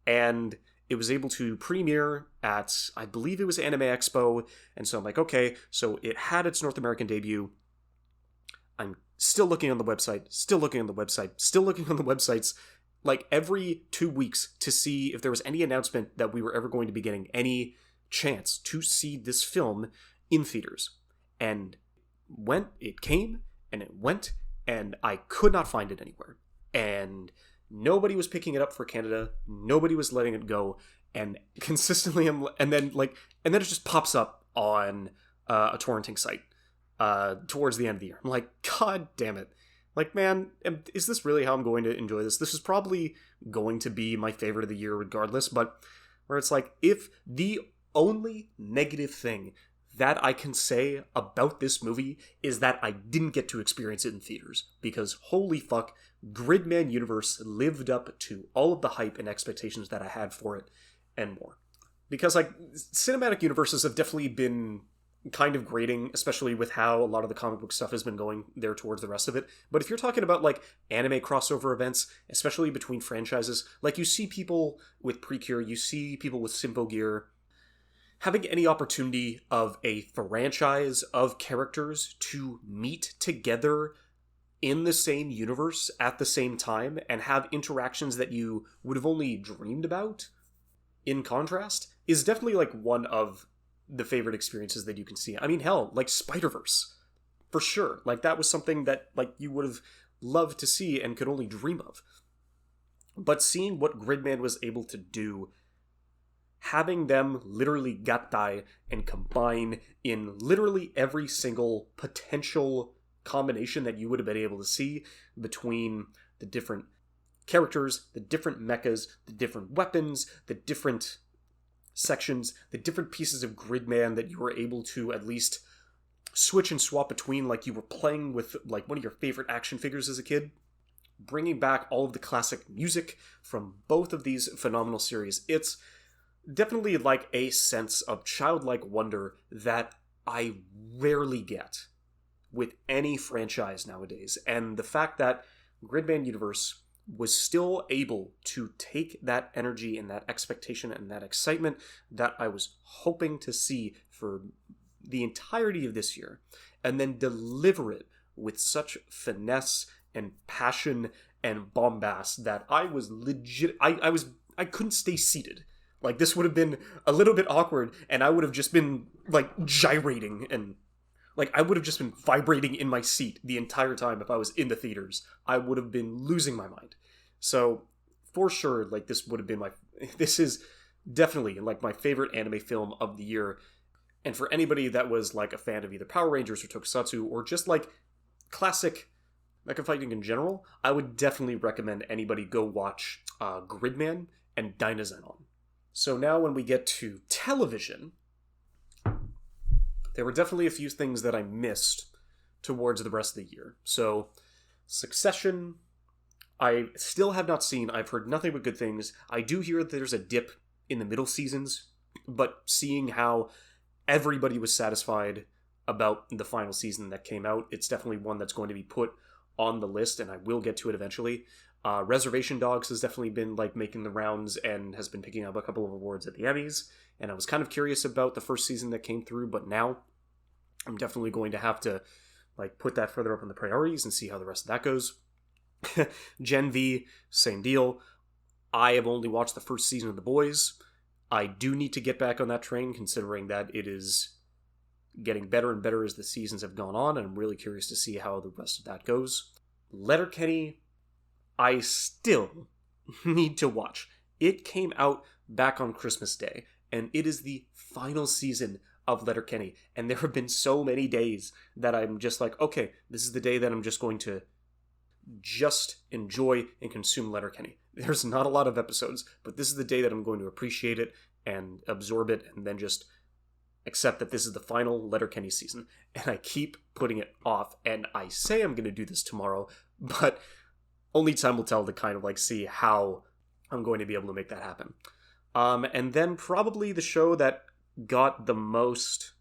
and it was able to premiere at, I believe it was Anime Expo, and so I'm like, okay, so it had its North American debut. I'm still looking on the website, still looking on the websites, like every 2 weeks to see if there was any announcement that we were ever going to be getting any chance to see this film in theaters. And it came, and it went, and I could not find it anywhere. And nobody was picking it up for Canada, nobody was letting it go, and consistently, and then it just pops up on a torrenting site towards the end of the year. I'm like, God damn it. Like, man, is this really how I'm going to enjoy this? This is probably going to be my favorite of the year regardless, but where it's like, if the only negative thing that I can say about this movie is that I didn't get to experience it in theaters, because holy fuck, Gridman Universe lived up to all of the hype and expectations that I had for it and more. Because like, cinematic universes have definitely been kind of grating, especially with how a lot of the comic book stuff has been going there towards the rest of it. But if you're talking about like anime crossover events, especially between franchises, like you see people with Precure, you see people with Symphogear, having any opportunity of a franchise of characters to meet together in the same universe at the same time and have interactions that you would have only dreamed about, in contrast, is definitely like one of the favorite experiences that you can see. I mean, hell, like Spider-Verse. for sure. Like, that was something that, like, you would have loved to see and could only dream of. But seeing what Gridman was able to do, having them literally gattai and combine in literally every single potential combination that you would have been able to see between the different characters, the different mechas, the different weapons, the different sections, the different pieces of Gridman that you were able to at least switch and swap between, like you were playing with like one of your favorite action figures as a kid. Bringing back all of the classic music from both of these phenomenal series. It's definitely like a sense of childlike wonder that I rarely get with any franchise nowadays. And the fact that Gridman Universe was still able to take that energy and that expectation and that excitement that I was hoping to see for the entirety of this year, and then deliver it with such finesse and passion and bombast that I was legit. I couldn't stay seated. Like, this would have been a little bit awkward, and I would have just been like gyrating, and like I would have just been vibrating in my seat the entire time if I was in the theaters. I would have been losing my mind. So for sure, like, this would have been this is definitely like my favorite anime film of the year. And for anybody that was like a fan of either Power Rangers or Tokusatsu or just like classic mecha fighting in general, I would definitely recommend anybody go watch Gridman and Dynazenon. So now when we get to television, there were definitely a few things that I missed towards the rest of the year. So Succession, I still have not seen. I've heard nothing but good things. I do hear that there's a dip in the middle seasons, but seeing how everybody was satisfied about the final season that came out, it's definitely one that's going to be put on the list, and I will get to it eventually. Reservation Dogs has definitely been like making the rounds and has been picking up a couple of awards at the Emmys, and I was kind of curious about the first season that came through, but now I'm definitely going to have to like put that further up on the priorities and see how the rest of that goes. Gen V, same deal. I have only watched the first season of The Boys. I do need to get back on that train, considering that it is getting better and better as the seasons have gone on, and I'm really curious to see how the rest of that goes. Letterkenny, I still need to watch. It came out back on Christmas Day, and it is the final season of Letterkenny, and there have been so many days that I'm just like, okay, this is the day that I'm just going to just enjoy and consume Letterkenny. There's not a lot of episodes, but this is the day that I'm going to appreciate it and absorb it, and then just accept that this is the final Letterkenny season. And I keep putting it off, and I say I'm going to do this tomorrow, but only time will tell to kind of like see how I'm going to be able to make that happen. And then probably the show that got the most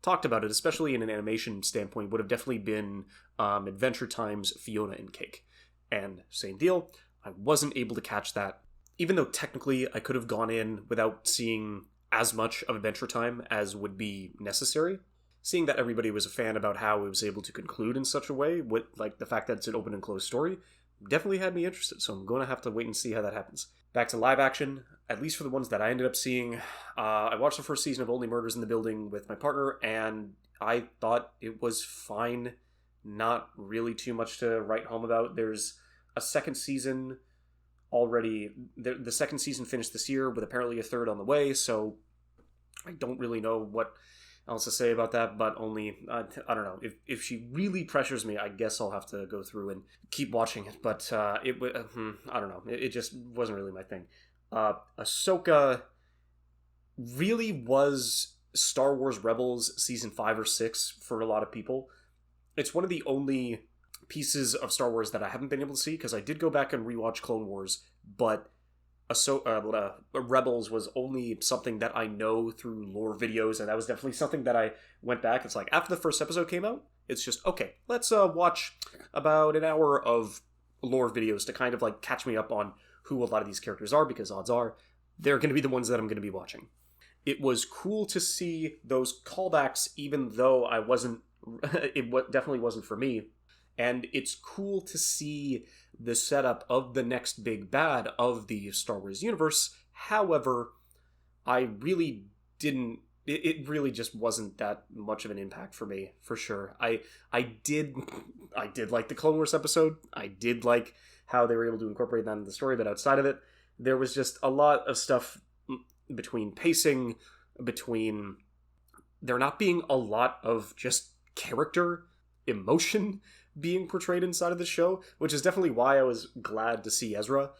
talked about it, especially in an animation standpoint, would have definitely been Adventure Time's Fiona and Cake. And same deal, I wasn't able to catch that, even though technically I could have gone in without seeing as much of Adventure Time as would be necessary. Seeing that everybody was a fan about how it was able to conclude in such a way, with like the fact that it's an open and closed story, definitely had me interested, so I'm going to have to wait and see how that happens. Back to live action, at least for the ones that I ended up seeing, I watched the first season of Only Murders in the Building with my partner, and I thought it was fine. Not really too much to write home about. There's a second season already. The second season finished this year, with apparently a third on the way, so I don't really know what else to say about that, but only, I don't know, if she really pressures me, I guess I'll have to go through and keep watching it, but I don't know, it just wasn't really my thing. Ahsoka really was Star Wars Rebels season 5 or 6 for a lot of people. It's one of the only pieces of Star Wars that I haven't been able to see, because I did go back and rewatch Clone Wars, but Rebels was only something that I know through lore videos, and that was definitely something that I went back. It's like, after the first episode came out, it's just, okay, let's watch about an hour of lore videos to kind of like catch me up on who a lot of these characters are, because odds are they're going to be the ones that I'm going to be watching. It was cool to see those callbacks, even though I wasn't, definitely wasn't for me. And it's cool to see the setup of the next big bad of the Star Wars universe. However, I really didn't it really just wasn't that much of an impact for me, for sure. I did I did like the Clone Wars episode. I did like how they were able to incorporate that in the story, but outside of it, there was just a lot of stuff between pacing, between there not being a lot of just character emotion being portrayed inside of the show, which is definitely why I was glad to see Ezra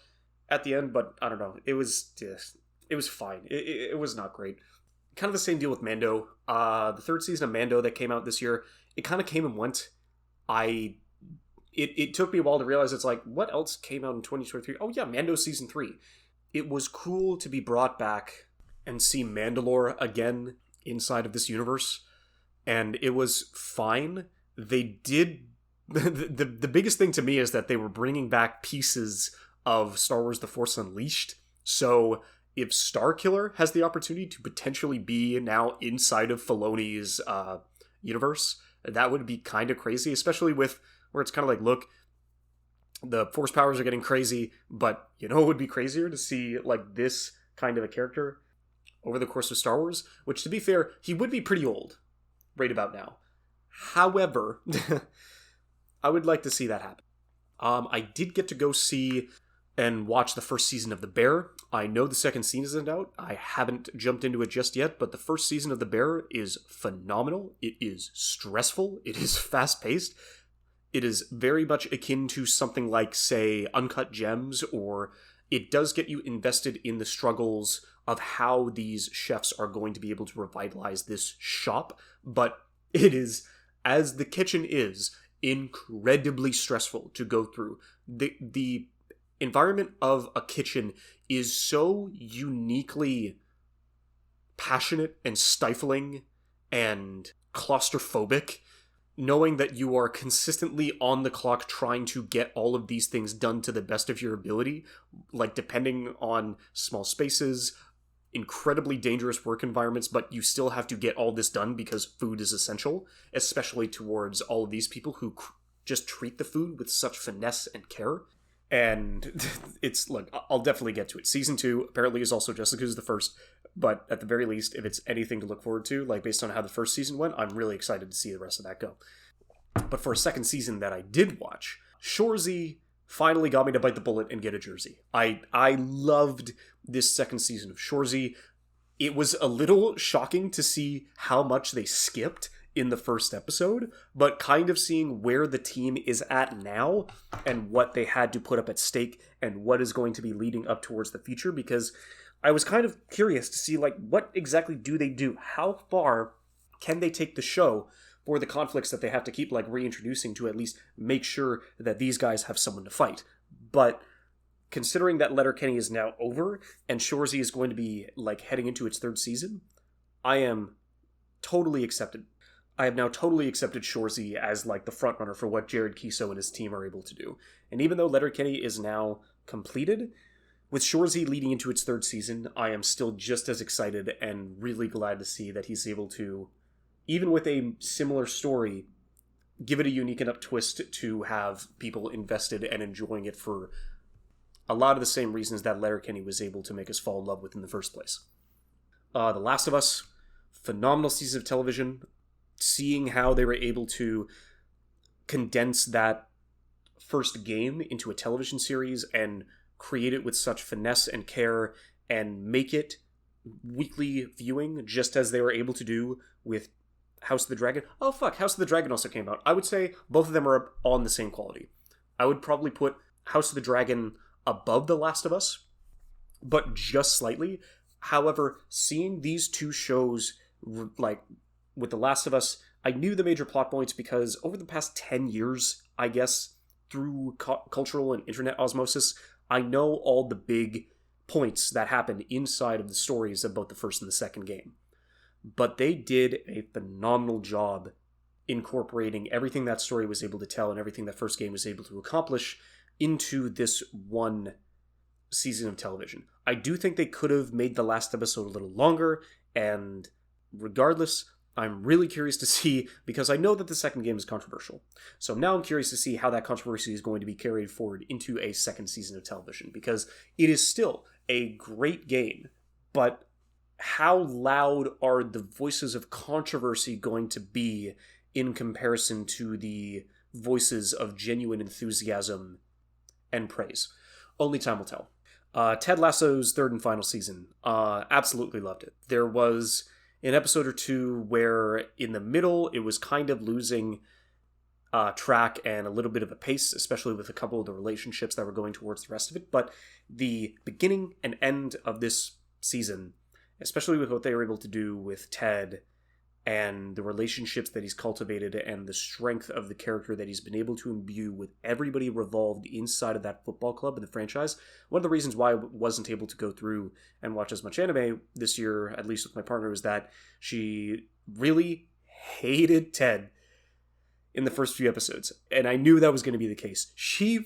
at the end, but I don't know. It was fine. It was not great. Kind of the same deal with Mando. The third season of Mando that came out this year, it kind of came and went. It took me a while to realize it's like, what else came out in 2023? Oh yeah, Mando season 3. It was cool to be brought back and see Mandalore again inside of this universe, and it was fine. They did the biggest thing to me is that they were bringing back pieces of Star Wars The Force Unleashed. So if Starkiller has the opportunity to potentially be now inside of Filoni's universe, that would be kind of crazy, especially with where it's kind of like, look, the Force powers are getting crazy, but you know it would be crazier to see like this kind of a character over the course of Star Wars, which to be fair, he would be pretty old right about now. However, I would like to see that happen. I did get to go see and watch the first season of The Bear. I know the second season isn't out. I haven't jumped into it just yet, but the first season of The Bear is phenomenal. It is stressful. It is fast-paced. It is very much akin to something like, say, Uncut Gems, or it does get you invested in the struggles of how these chefs are going to be able to revitalize this shop, but it is, as the kitchen is, incredibly stressful to go through. The environment of a kitchen is so uniquely passionate and stifling and claustrophobic, knowing that you are consistently on the clock trying to get all of these things done to the best of your ability, like depending on small spaces, incredibly dangerous work environments, but you still have to get all this done because food is essential, especially towards all of these people who just treat the food with such finesse and care. And it's, look, I'll definitely get to it. Season 2 apparently is also just as good as the first, but at the very least, if it's anything to look forward to, like based on how the first season went, I'm really excited to see the rest of that go. But for a second season that I did watch, Shorzy finally got me to bite the bullet and get a jersey. I loved this second season of Shorzy. It was a little shocking to see how much they skipped in the first episode, but kind of seeing where the team is at now and what they had to put up at stake and what is going to be leading up towards the future, because I was kind of curious to see, like, what exactly do they do? How far can they take the show for the conflicts that they have to keep, like, reintroducing to at least make sure that these guys have someone to fight? But considering that Letterkenny is now over and Shorzy is going to be, like, heading into its third season, I am totally accepted. I have now totally accepted Shorzy as, like, the frontrunner for what Jared Kiso and his team are able to do. And even though Letterkenny is now completed, with Shorzy leading into its third season, I am still just as excited and really glad to see that he's able to, even with a similar story, give it a unique enough twist to have people invested and enjoying it for a lot of the same reasons that Letterkenny was able to make us fall in love with in the first place. The Last of Us, phenomenal season of television. Seeing how they were able to condense that first game into a television series and create it with such finesse and care and make it weekly viewing, just as they were able to do with House of the Dragon. Oh fuck, House of the Dragon also came out. I would say both of them are on the same quality. I would probably put House of the Dragon above The Last of Us, but just slightly. However, seeing these two shows, like, with The Last of Us, I knew the major plot points because over the past 10 years, I guess, through cultural and internet osmosis, I know all the big points that happened inside of the stories of both the first and the second game. But they did a phenomenal job incorporating everything that story was able to tell and everything that first game was able to accomplish into this one season of television. I do think they could have made the last episode a little longer, and regardless, I'm really curious to see, because I know that the second game is controversial. So now I'm curious to see how that controversy is going to be carried forward into a second season of television, because it is still a great game, but how loud are the voices of controversy going to be in comparison to the voices of genuine enthusiasm and praise? Only time will tell. Ted Lasso's third and final season, absolutely loved it. There was an episode or two where in the middle it was kind of losing track and a little bit of a pace, especially with a couple of the relationships that were going towards the rest of it. But the beginning and end of this season, especially with what they were able to do with Ted and the relationships that he's cultivated and the strength of the character that he's been able to imbue with everybody revolved inside of that football club and the franchise. One of the reasons why I wasn't able to go through and watch as much anime this year, at least with my partner, was that she really hated Ted in the first few episodes. And I knew that was going to be the case. She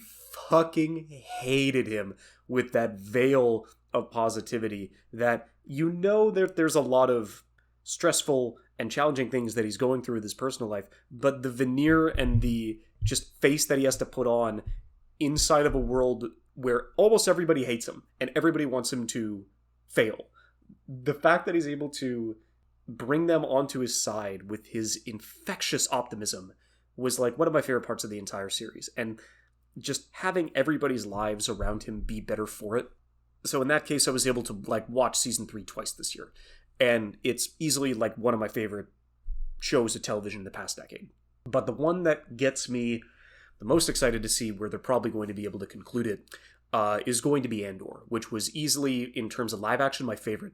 fucking hated him with that veil of positivity that there's a lot of stressful and challenging things that he's going through with his personal life, but the veneer and the just face that he has to put on inside of a world where almost everybody hates him and everybody wants him to fail. The fact that he's able to bring them onto his side with his infectious optimism was like one of my favorite parts of the entire series, and just having everybody's lives around him be better for it. So in that case, I was able to watch season 3 twice this year. And it's easily one of my favorite shows of television in the past decade. But the one that gets me the most excited to see where they're probably going to be able to conclude it is going to be Andor, which was easily, in terms of live action, my favorite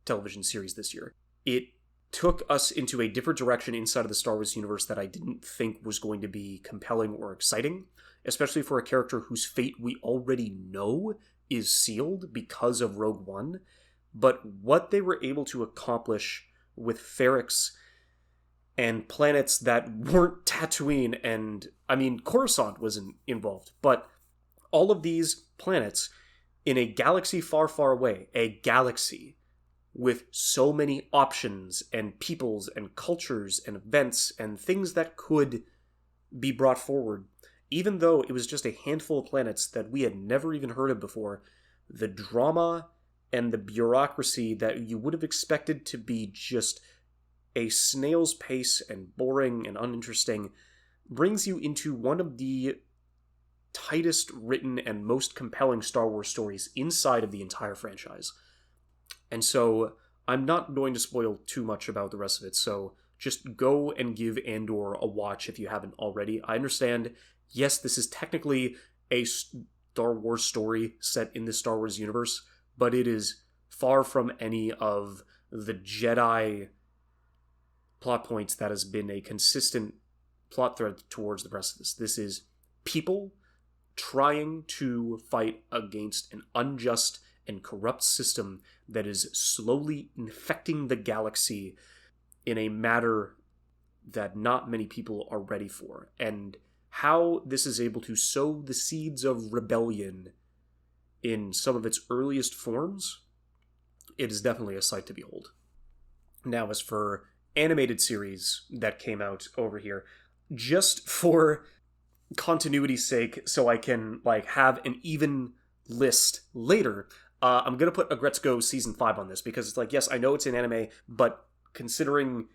television series this year. It took us into a different direction inside of the Star Wars universe that I didn't think was going to be compelling or exciting, especially for a character whose fate we already know is sealed because of Rogue One. But what they were able to accomplish with Ferrix and planets that weren't Tatooine, and I mean, Coruscant wasn't involved, but all of these planets in a galaxy far, far away, a galaxy with so many options and peoples and cultures and events and things that could be brought forward, even though it was just a handful of planets that we had never even heard of before, the drama and the bureaucracy that you would have expected to be just a snail's pace and boring and uninteresting brings you into one of the tightest written and most compelling Star Wars stories inside of the entire franchise. And so I'm not going to spoil too much about the rest of it, so just go and give Andor a watch if you haven't already. I understand, yes, this is technically a Star Wars story set in the Star Wars universe, but it is far from any of the Jedi plot points that has been a consistent plot thread towards the rest of this. This is people trying to fight against an unjust and corrupt system that is slowly infecting the galaxy in a matter that not many people are ready for. And how this is able to sow the seeds of rebellion in some of its earliest forms, it is definitely a sight to behold. Now, as for animated series that came out over here, just for continuity's sake, so I can have an even list later, I'm gonna put Agretzko season 5 on this, because it's yes, I know it's an anime, but considering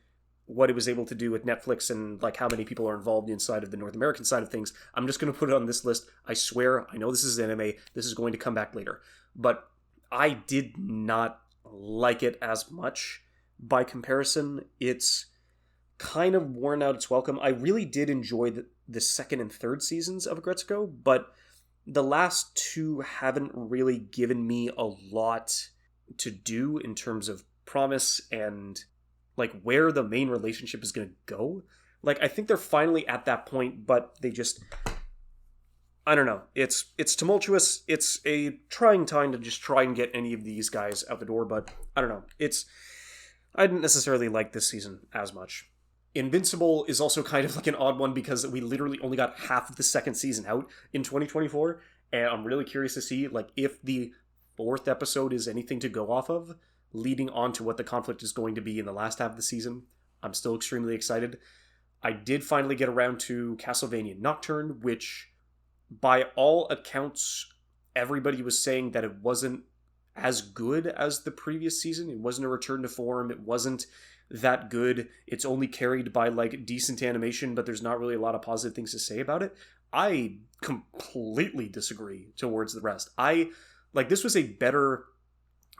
what it was able to do with Netflix and how many people are involved inside of the North American side of things, I'm just going to put it on this list. I swear, I know this is anime. This is going to come back later. But I did not like it as much. By comparison, it's kind of worn out its welcome. I really did enjoy the second and third seasons of Agretzko, but the last two haven't really given me a lot to do in terms of promise and where the main relationship is going to go. I think they're finally at that point, but they just, I don't know. It's tumultuous. It's a trying time to just try and get any of these guys out the door, but I don't know. I didn't necessarily like this season as much. Invincible is also kind of an odd one because we literally only got half of the second season out in 2024, and I'm really curious to see if the fourth episode is anything to go off of, leading on to what the conflict is going to be in the last half of the season. I'm still extremely excited. I did finally get around to Castlevania Nocturne, which, by all accounts, everybody was saying that it wasn't as good as the previous season. It wasn't a return to form. It wasn't that good. It's only carried by like decent animation, but there's not really a lot of positive things to say about it. I completely disagree towards the rest. This was a better,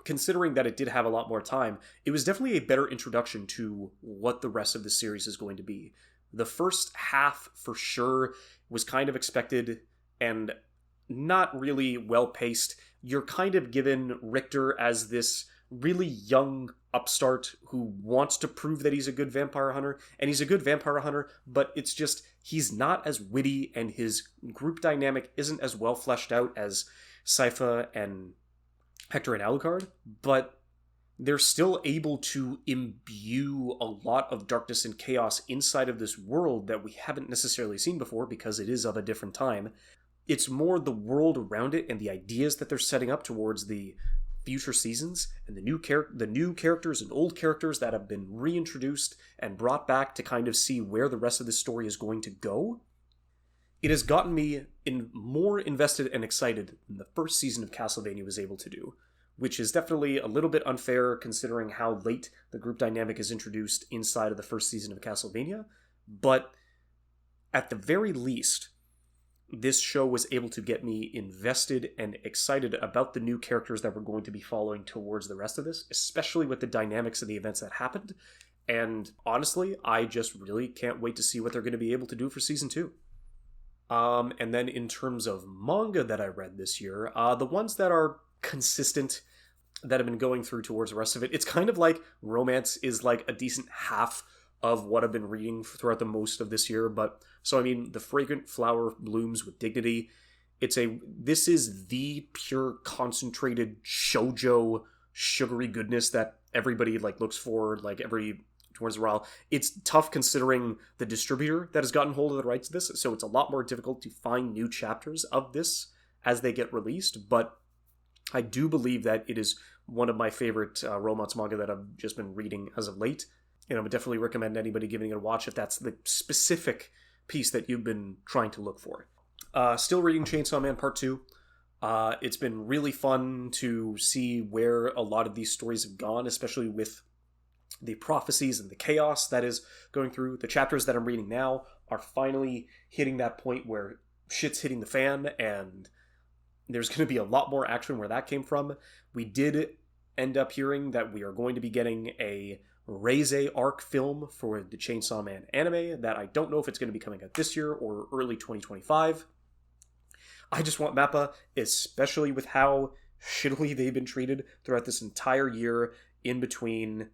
considering that it did have a lot more time, it was definitely a better introduction to what the rest of the series is going to be. The first half, for sure, was kind of expected and not really well paced. You're kind of given Richter as this really young upstart who wants to prove that he's a good vampire hunter, and he's a good vampire hunter, but it's just he's not as witty, and his group dynamic isn't as well fleshed out as Sypha and Hector and Alucard, but they're still able to imbue a lot of darkness and chaos inside of this world that we haven't necessarily seen before because it is of a different time. It's more the world around it and the ideas that they're setting up towards the future seasons and the new characters and old characters that have been reintroduced and brought back to kind of see where the rest of this story is going to go. It has gotten me more invested and excited than the first season of Castlevania was able to do, which is definitely a little bit unfair considering how late the group dynamic is introduced inside of the first season of Castlevania, but at the very least, this show was able to get me invested and excited about the new characters that we're going to be following towards the rest of this, especially with the dynamics of the events that happened. And honestly, I just really can't wait to see what they're going to be able to do for season 2. And then in terms of manga that I read this year, the ones that are consistent that have been going through towards the rest of it, it's kind of like romance is like a decent half of what I've been reading throughout the most of this year. But so I mean, The Fragrant Flower Blooms with Dignity. This is the pure concentrated shoujo sugary goodness that everybody like looks for like every towards a while. It's tough considering the distributor that has gotten hold of the rights to this, so it's a lot more difficult to find new chapters of this as they get released, but I do believe that it is one of my favorite romance manga that I've just been reading as of late, and I would definitely recommend anybody giving it a watch if that's the specific piece that you've been trying to look for. Still reading Chainsaw Man Part 2. It's been really fun to see where a lot of these stories have gone, especially with the prophecies and the chaos that is going through. The chapters that I'm reading now are finally hitting that point where shit's hitting the fan, and there's going to be a lot more action where that came from. We did end up hearing that we are going to be getting a Reize arc film for the Chainsaw Man anime that I don't know if it's going to be coming out this year or early 2025. I just want Mappa, especially with how shittily they've been treated throughout this entire year, in between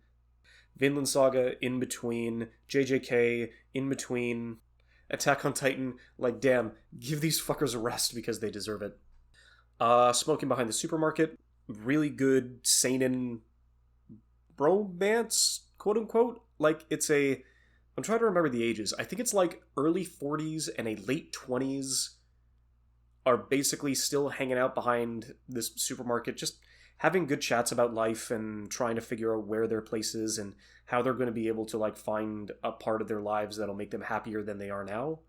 Vinland Saga, in between JJK, in between Attack on Titan. Like, damn, give these fuckers a rest because they deserve it. Smoking Behind the Supermarket, really good seinen romance, quote unquote. Like, I'm trying to remember the ages. I think it's like early 40s and a late 20s are basically still hanging out behind this supermarket, just having good chats about life and trying to figure out where their place is and how they're going to be able to like find a part of their lives that'll make them happier than they are now.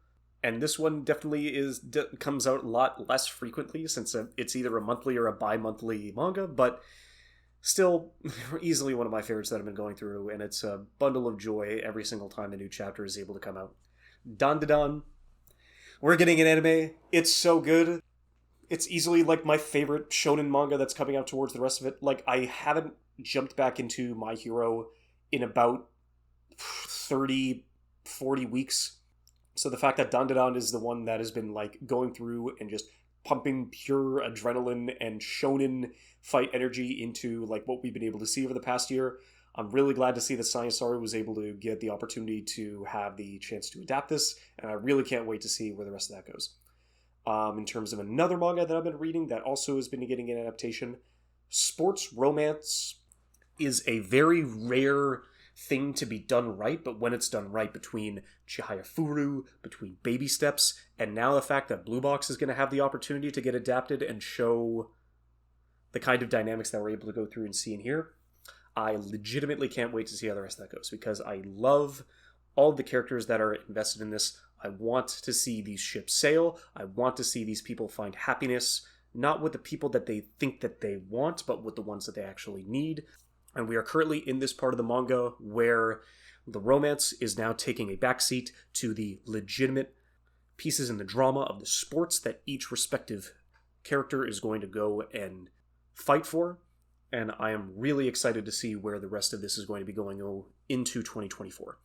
And this one definitely comes out a lot less frequently since it's either a monthly or a bi-monthly manga, but still easily one of my favorites that I've been going through, and it's a bundle of joy every single time a new chapter is able to come out. Dan. We're getting an anime. It's so good. It's easily like my favorite shonen manga that's coming out towards the rest of it. Like, I haven't jumped back into My Hero in about 30, 40 weeks. So the fact that Dan is the one that has been like going through and just pumping pure adrenaline and shonen fight energy into like what we've been able to see over the past year, I'm really glad to see that Science Saru was able to get the opportunity to have the chance to adapt this, and I really can't wait to see where the rest of that goes. In terms of another manga that I've been reading that also has been getting an adaptation, sports romance is a very rare thing to be done right, but when it's done right between Chihaya Furu, between Baby Steps, and now the fact that Blue Box is going to have the opportunity to get adapted and show the kind of dynamics that we're able to go through and see in here, I legitimately can't wait to see how the rest of that goes, because I love all the characters that are invested in this. I want to see these ships sail. I want to see these people find happiness not with the people that they think that they want, but with the ones that they actually need. And we are currently in this part of the manga where the romance is now taking a backseat to the legitimate pieces in the drama of the sports that each respective character is going to go and fight for. And I am really excited to see where the rest of this is going to be going into 2024.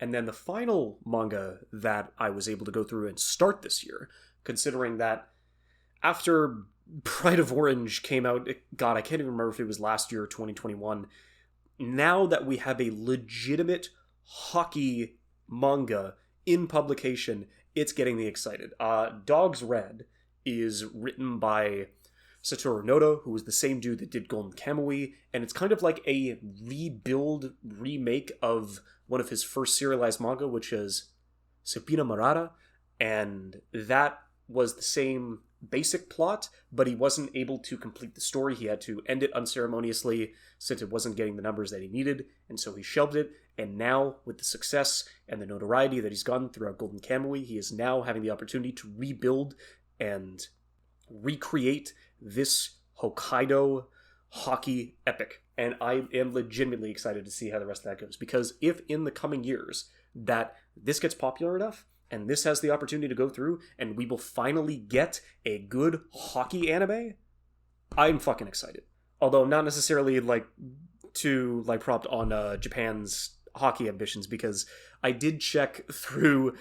And then the final manga that I was able to go through and start this year, considering that after Pride of Orange came out, God, I can't even remember if it was last year or 2021, now that we have a legitimate hockey manga in publication, it's getting me excited. Dogs Red is written by Satoru Noda, who was the same dude that did Golden Kamuy, and it's kind of like a remake of one of his first serialized manga, which is Supina Marara, and that was the same basic plot, but he wasn't able to complete the story. He had to end it unceremoniously since it wasn't getting the numbers that he needed, and so he shelved it. And now, with the success and the notoriety that he's gotten throughout Golden Kamuy, he is now having the opportunity to rebuild and recreate this Hokkaido hockey epic. And I am legitimately excited to see how the rest of that goes, because if in the coming years that this gets popular enough, and this has the opportunity to go through, and we will finally get a good hockey anime, I'm fucking excited. Although not necessarily too propped on Japan's hockey ambitions, because I did check through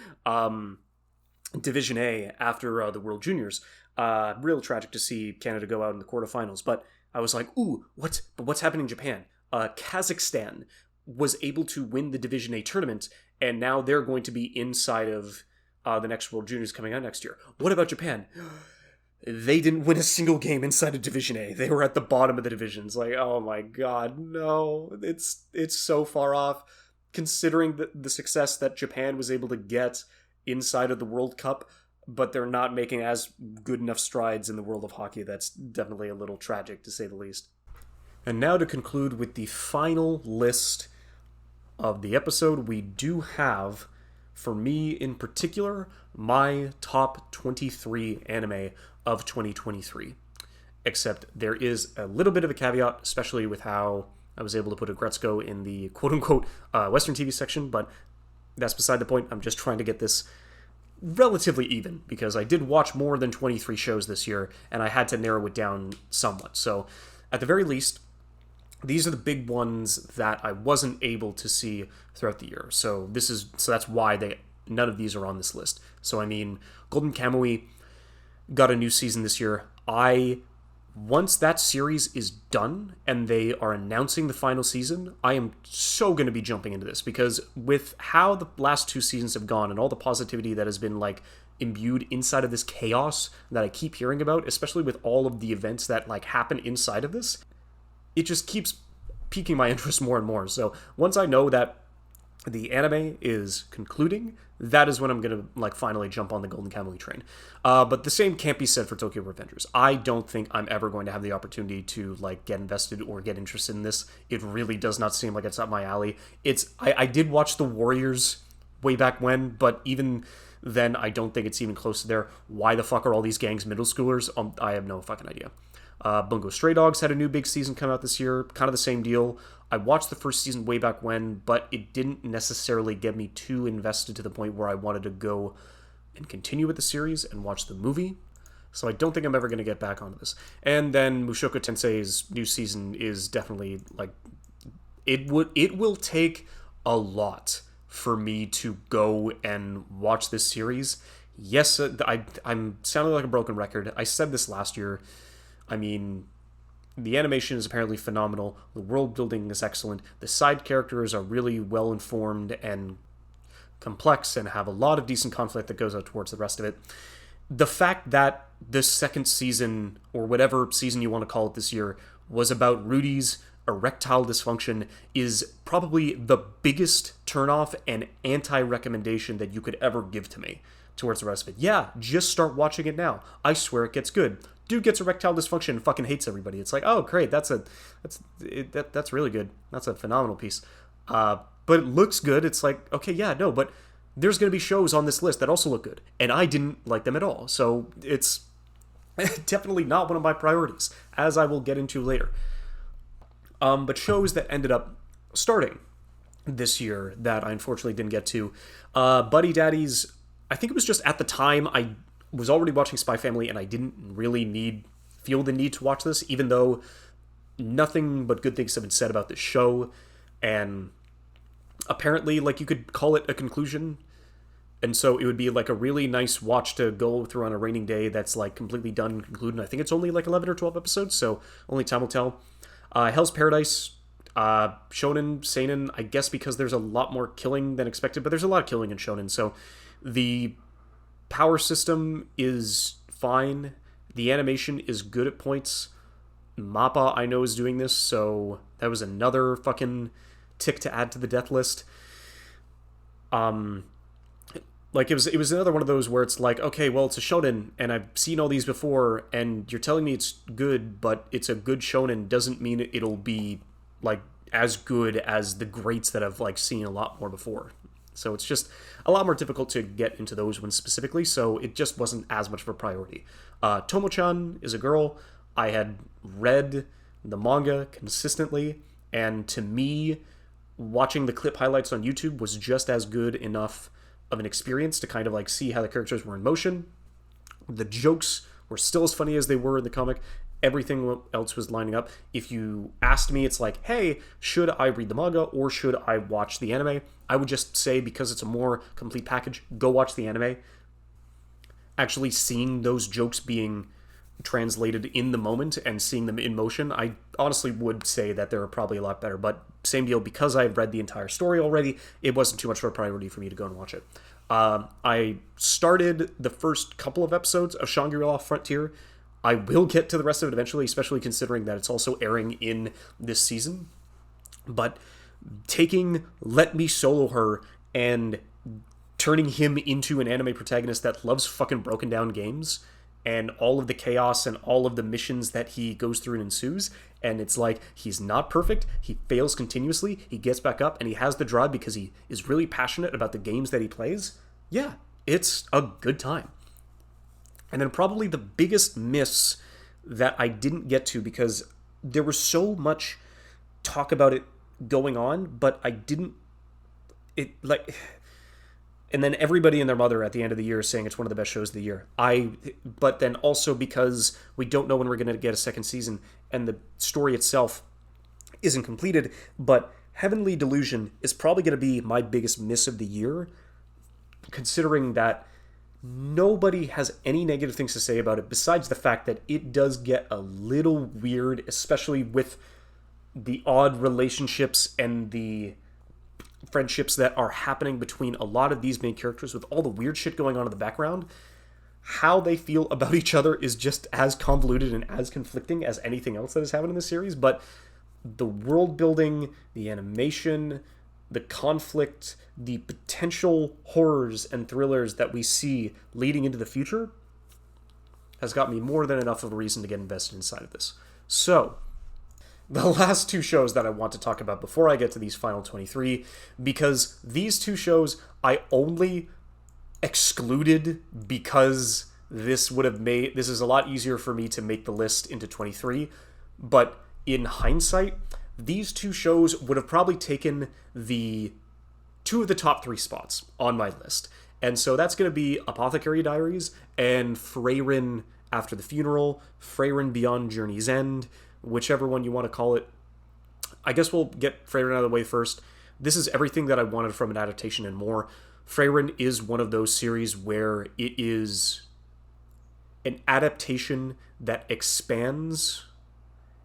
Division A after the World Juniors. Real tragic to see Canada go out in the quarterfinals, but I was like, ooh, what's happening in Japan? Kazakhstan was able to win the Division A tournament, and now they're going to be inside of the next World Juniors coming out next year. What about Japan? They didn't win a single game inside of Division A. They were at the bottom of the divisions. Like, oh my god, no. It's so far off, considering the success that Japan was able to get inside of the World Cup, but they're not making as good enough strides in the world of hockey. That's definitely a little tragic, to say the least. And now to conclude with the final list of the episode, we do have, for me in particular, my top 23 anime of 2023. Except there is a little bit of a caveat, especially with how I was able to put Agretzko in the quote-unquote Western TV section, but that's beside the point. I'm just trying to get this relatively even, because I did watch more than 23 shows this year, and I had to narrow it down somewhat. So, at the very least, these are the big ones that I wasn't able to see throughout the year. So that's why none of these are on this list. So I mean, Golden Kamuy got a new season this year. Once that series is done and they are announcing the final season, I am so going to be jumping into this, because with how the last two seasons have gone and all the positivity that has been imbued inside of this chaos that I keep hearing about, especially with all of the events that happen inside of this, it just keeps piquing my interest more and more. So once I know that the anime is concluding, that is when I'm going to finally jump on the Golden Kamuy train. But the same can't be said for Tokyo Revengers. I don't think I'm ever going to have the opportunity to get invested or get interested in this. It really does not seem like it's up my alley. I did watch The Warriors way back when, but even then I don't think it's even close to there. Why the fuck are all these gangs middle schoolers? I have no fucking idea. Bungo Stray Dogs had a new big season come out this year, kind of the same deal. I watched the first season way back when, but it didn't necessarily get me too invested to the point where I wanted to go and continue with the series and watch the movie. So I don't think I'm ever going to get back onto this. And then Mushoku Tensei's new season is definitely it will take a lot for me to go and watch this series. Yes, I'm sounding like a broken record. I said this last year. I mean, the animation is apparently phenomenal. The world building is excellent. The side characters are really well informed and complex and have a lot of decent conflict that goes out towards the rest of it. The fact that the second season, or whatever season you want to call it this year, was about Rudy's erectile dysfunction is probably the biggest turnoff and anti-recommendation that you could ever give to me towards the rest of it. Yeah, just start watching it now. I swear it gets good. Dude gets erectile dysfunction and fucking hates everybody. It's oh great, that's really good. That's a phenomenal piece. But it looks good. It's okay, yeah, no, but there's gonna be shows on this list that also look good, and I didn't like them at all. So it's Definitely not one of my priorities, as I will get into later. But shows that ended up starting this year that I unfortunately didn't get to. Buddy Daddies, I think it was just at the time I was already watching Spy Family and I didn't really feel the need to watch this, even though nothing but good things have been said about this show. And apparently, like, you could call it a conclusion. And so it would be like a really nice watch to go through on a raining day that's like completely done and concluded. I think it's only like 11 or 12 episodes, so only time will tell. Hell's Paradise, shonen, seinen, I guess because there's a lot more killing than expected, but there's a lot of killing in shonen, so the power system is fine. The animation is good at points. Mappa, I know, is doing this, so that was another fucking tick to add to the death list. Like, it was another one of those where it's like, okay, well, it's a shonen, and I've seen all these before, and you're telling me it's good, but it's a good shonen doesn't mean it'll be, like, as good as the greats that I've, like, seen a lot more before. So it's just a lot more difficult to get into those ones specifically, so it just wasn't as much of a priority. Tomo-chan is a girl. I had read the manga consistently, and to me, watching the clip highlights on YouTube was just as good enough of an experience to kind of like see how the characters were in motion. The jokes were still as funny as they were in the comic. Everything else was lining up. If you asked me, it's like, hey, should I read the manga or should I watch the anime? I would just say, because it's a more complete package, go watch the anime. Actually seeing those jokes being translated in the moment and seeing them in motion, I honestly would say that they're probably a lot better. But same deal, because I've read the entire story already, it wasn't too much of a priority for me to go and watch it. I started the first couple of episodes of Shangri-La Frontier. I will get to the rest of it eventually, especially considering that it's also airing in this season. But taking Let Me Solo Her and turning him into an anime protagonist that loves fucking broken down games and all of the chaos and all of the missions that he goes through and ensues, and it's like, he's not perfect, he fails continuously, he gets back up, and he has the drive because he is really passionate about the games that he plays. Yeah, it's a good time. And then probably the biggest miss that I didn't get to because there was so much talk about it going on, but I didn't, it, like, and then everybody and their mother at the end of the year is saying it's one of the best shows of the year. But then also because we don't know when we're going to get a second season and the story itself isn't completed, but Heavenly Delusion is probably going to be my biggest miss of the year, considering that nobody has any negative things to say about it besides the fact that it does get a little weird, especially with the odd relationships and the friendships that are happening between a lot of these main characters with all the weird shit going on in the background. How they feel about each other is just as convoluted and as conflicting as anything else that has happened in the series, but the world building, the animation, the conflict, the potential horrors and thrillers that we see leading into the future has got me more than enough of a reason to get invested inside of this. So, the last two shows that I want to talk about before I get to these final 23, because these two shows I only excluded because this is a lot easier for me to make the list into 23, but in hindsight, these two shows would have probably taken the two of the top three spots on my list. And so that's going to be Apothecary Diaries and Freyrin After the Funeral, Freyrin Beyond Journey's End, whichever one you want to call it. I guess we'll get Freyrin out of the way first. This is everything that I wanted from an adaptation and more. Freyrin is one of those series where it is an adaptation that expands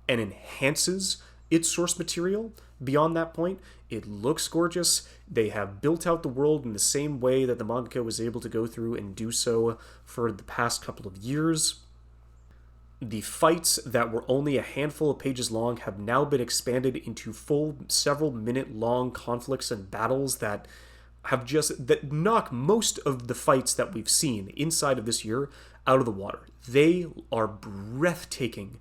and enhances its source material beyond that point. It looks gorgeous. They have built out the world in the same way that the mangaka was able to go through and do so for the past couple of years. The fights that were only a handful of pages long have now been expanded into full several minute long conflicts and battles that knock most of the fights that we've seen inside of this year out of the water. They are breathtaking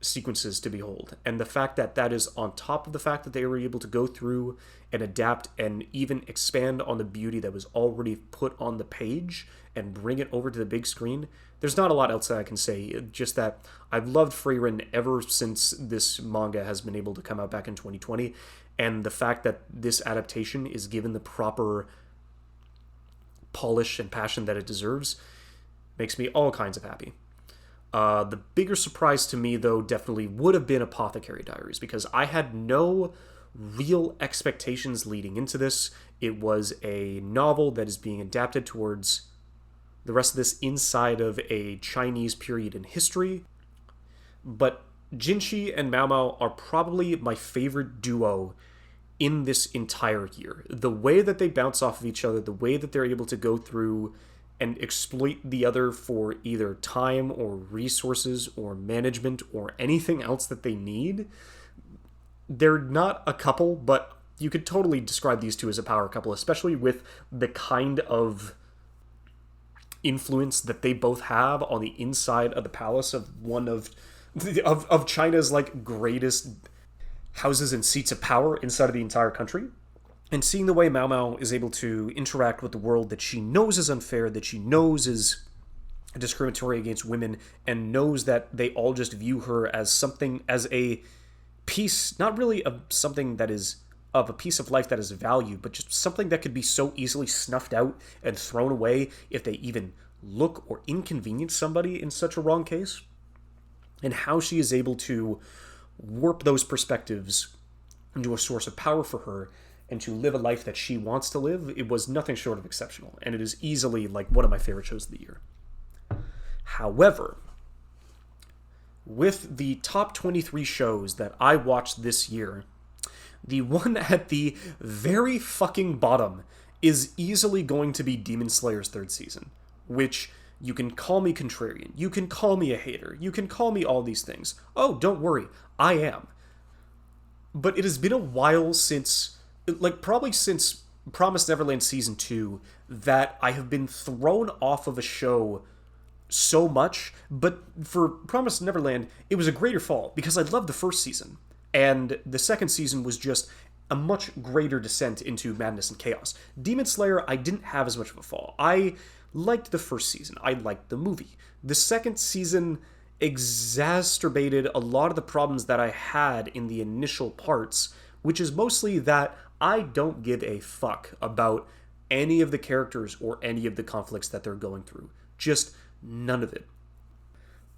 sequences to behold, and the fact that that is on top of the fact that they were able to go through and adapt and even expand on the beauty that was already put on the page and bring it over to the big screen, there's not a lot else that I can say. Just that I've loved Frieren ever since this manga has been able to come out back in 2020, and the fact that this adaptation is given the proper polish and passion that it deserves makes me all kinds of happy. The bigger surprise to me, though, definitely would have been Apothecary Diaries, because I had no real expectations leading into this. It was a novel that is being adapted towards the rest of this inside of a Chinese period in history. But Jinshi and Mao Mao are probably my favorite duo in this entire year. The way that they bounce off of each other, the way that they're able to go through and exploit the other for either time or resources or management or anything else that they need. They're not a couple, but you could totally describe these two as a power couple, especially with the kind of influence that they both have on the inside of the palace of one of China's like greatest houses and seats of power inside of the entire country. And seeing the way Mao Mao is able to interact with the world that she knows is unfair, that she knows is discriminatory against women, and knows that they all just view her as something, as a piece, not really of something that is of a piece of life that is valued, but just something that could be so easily snuffed out and thrown away if they even look or inconvenience somebody in such a wrong case. And how she is able to warp those perspectives into a source of power for her and to live a life that she wants to live, it was nothing short of exceptional. And it is easily like one of my favorite shows of the year. However, with the top 23 shows that I watched this year, the one at the very fucking bottom is easily going to be Demon Slayer's third season, which you can call me contrarian, you can call me a hater, you can call me all these things. Oh, don't worry, I am. But it has been a while since, like probably since Promised Neverland Season 2, that I have been thrown off of a show so much. But for Promised Neverland, it was a greater fall, because I loved the first season. And the second season was just a much greater descent into madness and chaos. Demon Slayer, I didn't have as much of a fall. I liked the first season. I liked the movie. The second season exacerbated a lot of the problems that I had in the initial parts, which is mostly that I don't give a fuck about any of the characters or any of the conflicts that they're going through. Just none of it.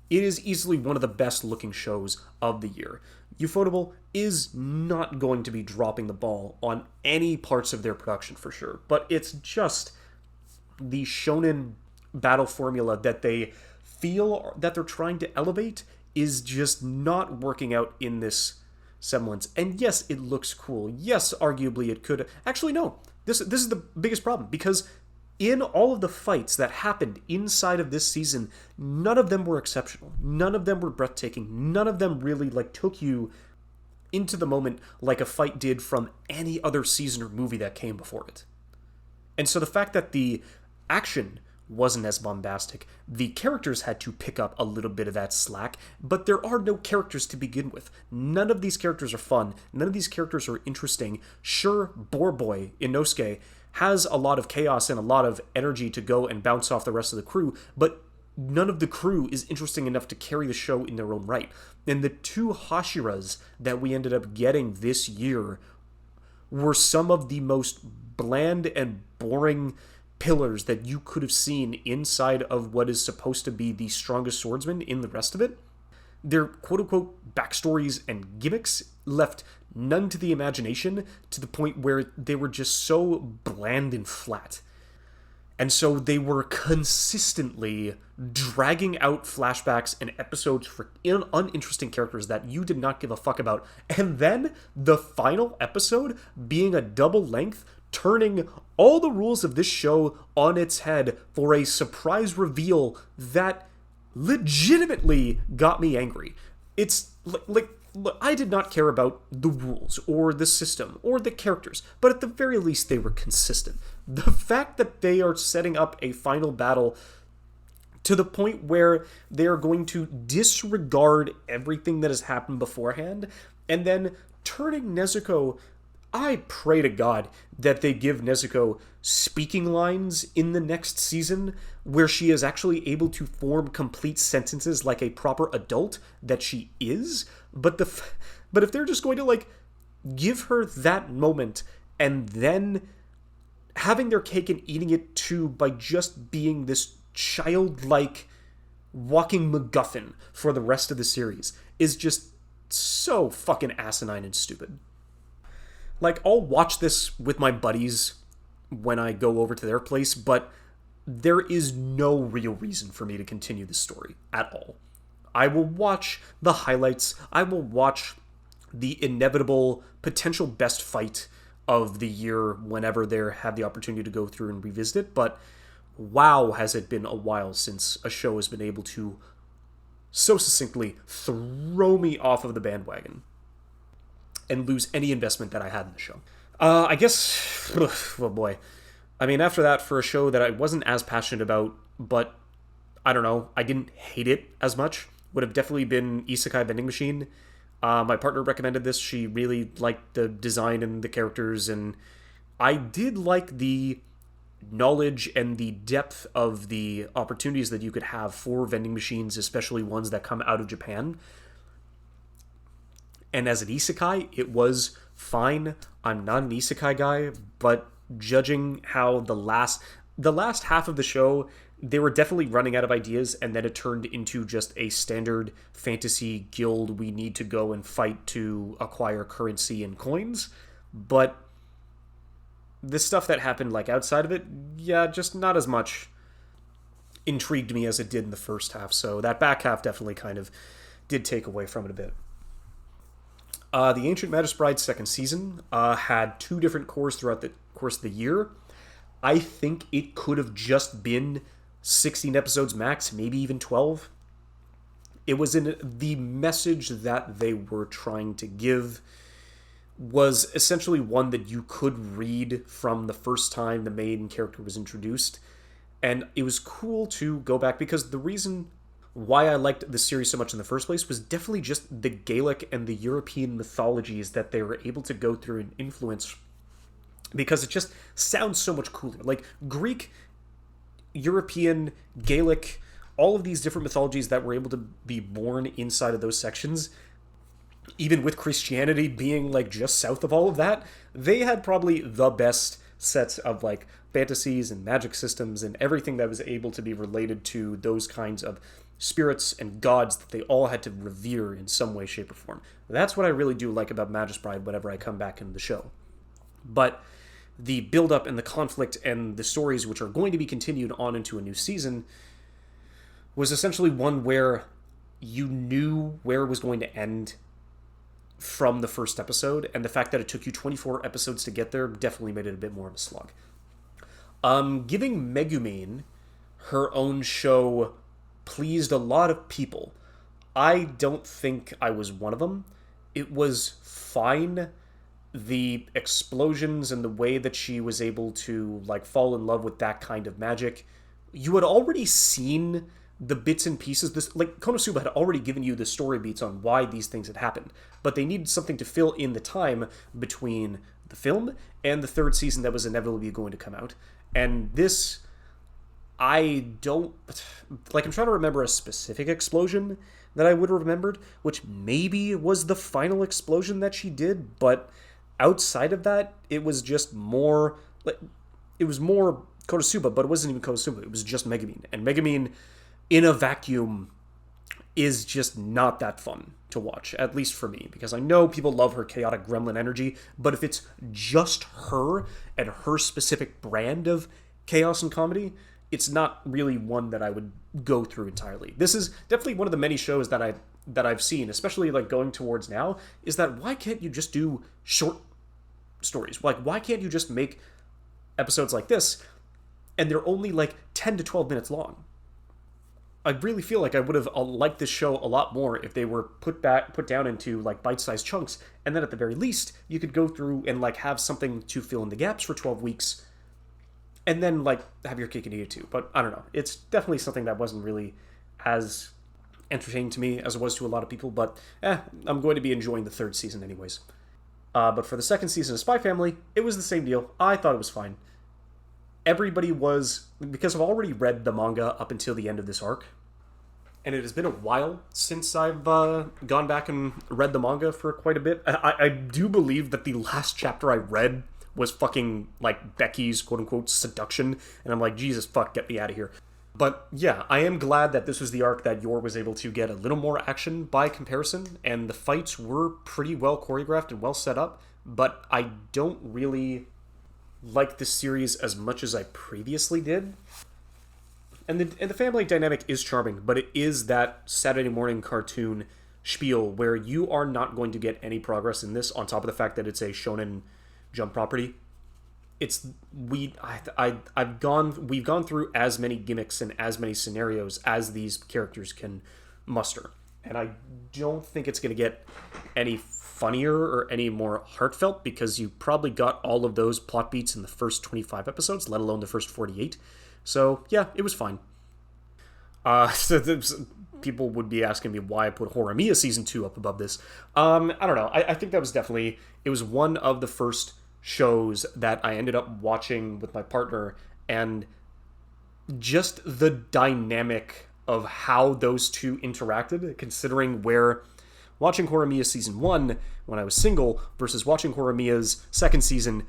It is easily one of the best looking shows of the year. Ufotable is not going to be dropping the ball on any parts of their production for sure, but it's just the shonen battle formula that they feel that they're trying to elevate is just not working out in this semblance. And yes, it looks cool. Yes, arguably it could. Actually, no. This is the biggest problem, because in all of the fights that happened inside of this season, none of them were exceptional. None of them were breathtaking. None of them really took you into the moment like a fight did from any other season or movie that came before it. And so the fact that the action wasn't as bombastic, the characters had to pick up a little bit of that slack, but there are no characters to begin with. None of these characters are fun. None of these characters are interesting. Sure, Boar Boy, Inosuke, has a lot of chaos and a lot of energy to go and bounce off the rest of the crew, but none of the crew is interesting enough to carry the show in their own right. And the two Hashiras that we ended up getting this year were some of the most bland and boring pillars that you could have seen inside of what is supposed to be the strongest swordsman in the rest of it. Their quote-unquote backstories and gimmicks left none to the imagination, to the point where they were just so bland and flat. And so they were consistently dragging out flashbacks and episodes for uninteresting characters that you did not give a fuck about. And then the final episode being a double length, turning all the rules of this show on its head for a surprise reveal that legitimately got me angry. It's like I did not care about the rules or the system or the characters, but at the very least they were consistent. The fact that they are setting up a final battle to the point where they are going to disregard everything that has happened beforehand and then turning Nezuko I pray to God that they give Nezuko speaking lines in the next season where she is actually able to form complete sentences like a proper adult that she is. But if they're just going to like give her that moment and then having their cake and eating it too by just being this childlike walking MacGuffin for the rest of the series is just so fucking asinine and stupid. Like, I'll watch this with my buddies when I go over to their place, but there is no real reason for me to continue the story at all. I will watch the highlights. I will watch the inevitable potential best fight of the year whenever they have the opportunity to go through and revisit it, but wow, has it been a while since a show has been able to so succinctly throw me off of the bandwagon and lose any investment that I had in the show. I guess, oh boy. I mean, after that, for a show that I wasn't as passionate about, but I don't know, I didn't hate it as much, would have definitely been Isekai Vending Machine. My partner recommended this. She really liked the design and the characters, and I did like the knowledge and the depth of the opportunities that you could have for vending machines, especially ones that come out of Japan. And as an isekai, it was fine. I'm not an isekai guy, but judging how the last half of the show, they were definitely running out of ideas, and then it turned into just a standard fantasy guild. We need to go and fight to acquire currency and coins. But the stuff that happened like outside of it, yeah, just not as much intrigued me as it did in the first half. So that back half definitely kind of did take away from it a bit. The Ancient Magus Bride second season had 2 different cores throughout the course of the year. I think it could have just been 16 episodes max, maybe even 12. It was in the message that they were trying to give was essentially one that you could read from the first time the main character was introduced. And it was cool to go back, because the reason why I liked the series so much in the first place was definitely just the Gaelic and the European mythologies that they were able to go through and influence, because it just sounds so much cooler. Like Greek, European, Gaelic, all of these different mythologies that were able to be born inside of those sections, even with Christianity being like just south of all of that, they had probably the best sets of like fantasies and magic systems and everything that was able to be related to those kinds of spirits and gods that they all had to revere in some way, shape, or form. That's what I really do like about Magus Bride whenever I come back into the show. But the build-up and the conflict and the stories which are going to be continued on into a new season was essentially one where you knew where it was going to end from the first episode, and the fact that it took you 24 episodes to get there definitely made it a bit more of a slog. Giving Megumin her own show pleased a lot of people. I don't think I was one of them. It was fine. The explosions and the way that she was able to like fall in love with that kind of magic, you had already seen the bits and pieces. This, like, Konosuba had already given you the story beats on why these things had happened, but they needed something to fill in the time between the film and the third season that was inevitably going to come out. And this, I don't, like, I'm trying to remember a specific explosion that I would have remembered, which maybe was the final explosion that she did, but outside of that, it was just more, like, it was more Konosuba, but it wasn't even Konosuba, it was just Megumin. And Megumin, in a vacuum, is just not that fun to watch, at least for me, because I know people love her chaotic gremlin energy, but if it's just her and her specific brand of chaos and comedy, it's not really one that I would go through entirely. This is definitely one of the many shows that I've seen, especially like going towards now, is that why can't you just do short stories? Like, why can't you just make episodes like this and they're only like 10 to 12 minutes long? I really feel like I would have liked this show a lot more if they were put down into like bite-sized chunks, and then at the very least you could go through and like have something to fill in the gaps for 12 weeks and then like have your cake and eat it too. But I don't know, it's definitely something that wasn't really as entertaining to me as it was to a lot of people, but I'm going to be enjoying the third season anyways. But for the second season of Spy Family, it was the same deal. I thought it was fine. Everybody was, because I've already read the manga up until the end of this arc, and it has been a while since I've gone back and read the manga for quite a bit. I do believe that the last chapter I read was fucking, like, Becky's quote-unquote seduction, and I'm like, Jesus, fuck, get me out of here. But yeah, I am glad that this was the arc that Yor was able to get a little more action by comparison, and the fights were pretty well choreographed and well set up, but I don't really like this series as much as I previously did. And the family dynamic is charming, but it is that Saturday morning cartoon spiel where you are not going to get any progress in this, on top of the fact that it's a Shonen Jump property. We've gone through as many gimmicks and as many scenarios as these characters can muster, and I don't think it's going to get any funnier or any more heartfelt, because you probably got all of those plot beats in the first 25 episodes, let alone the first 48. So yeah, it was fine. People would be asking me why I put Horimiya Season 2 up above this. I don't know. I think that was definitely... It was one of the first shows that I ended up watching with my partner, and just the dynamic of how those two interacted, considering where watching Horimiya Season 1 when I was single versus watching Horimiya's second season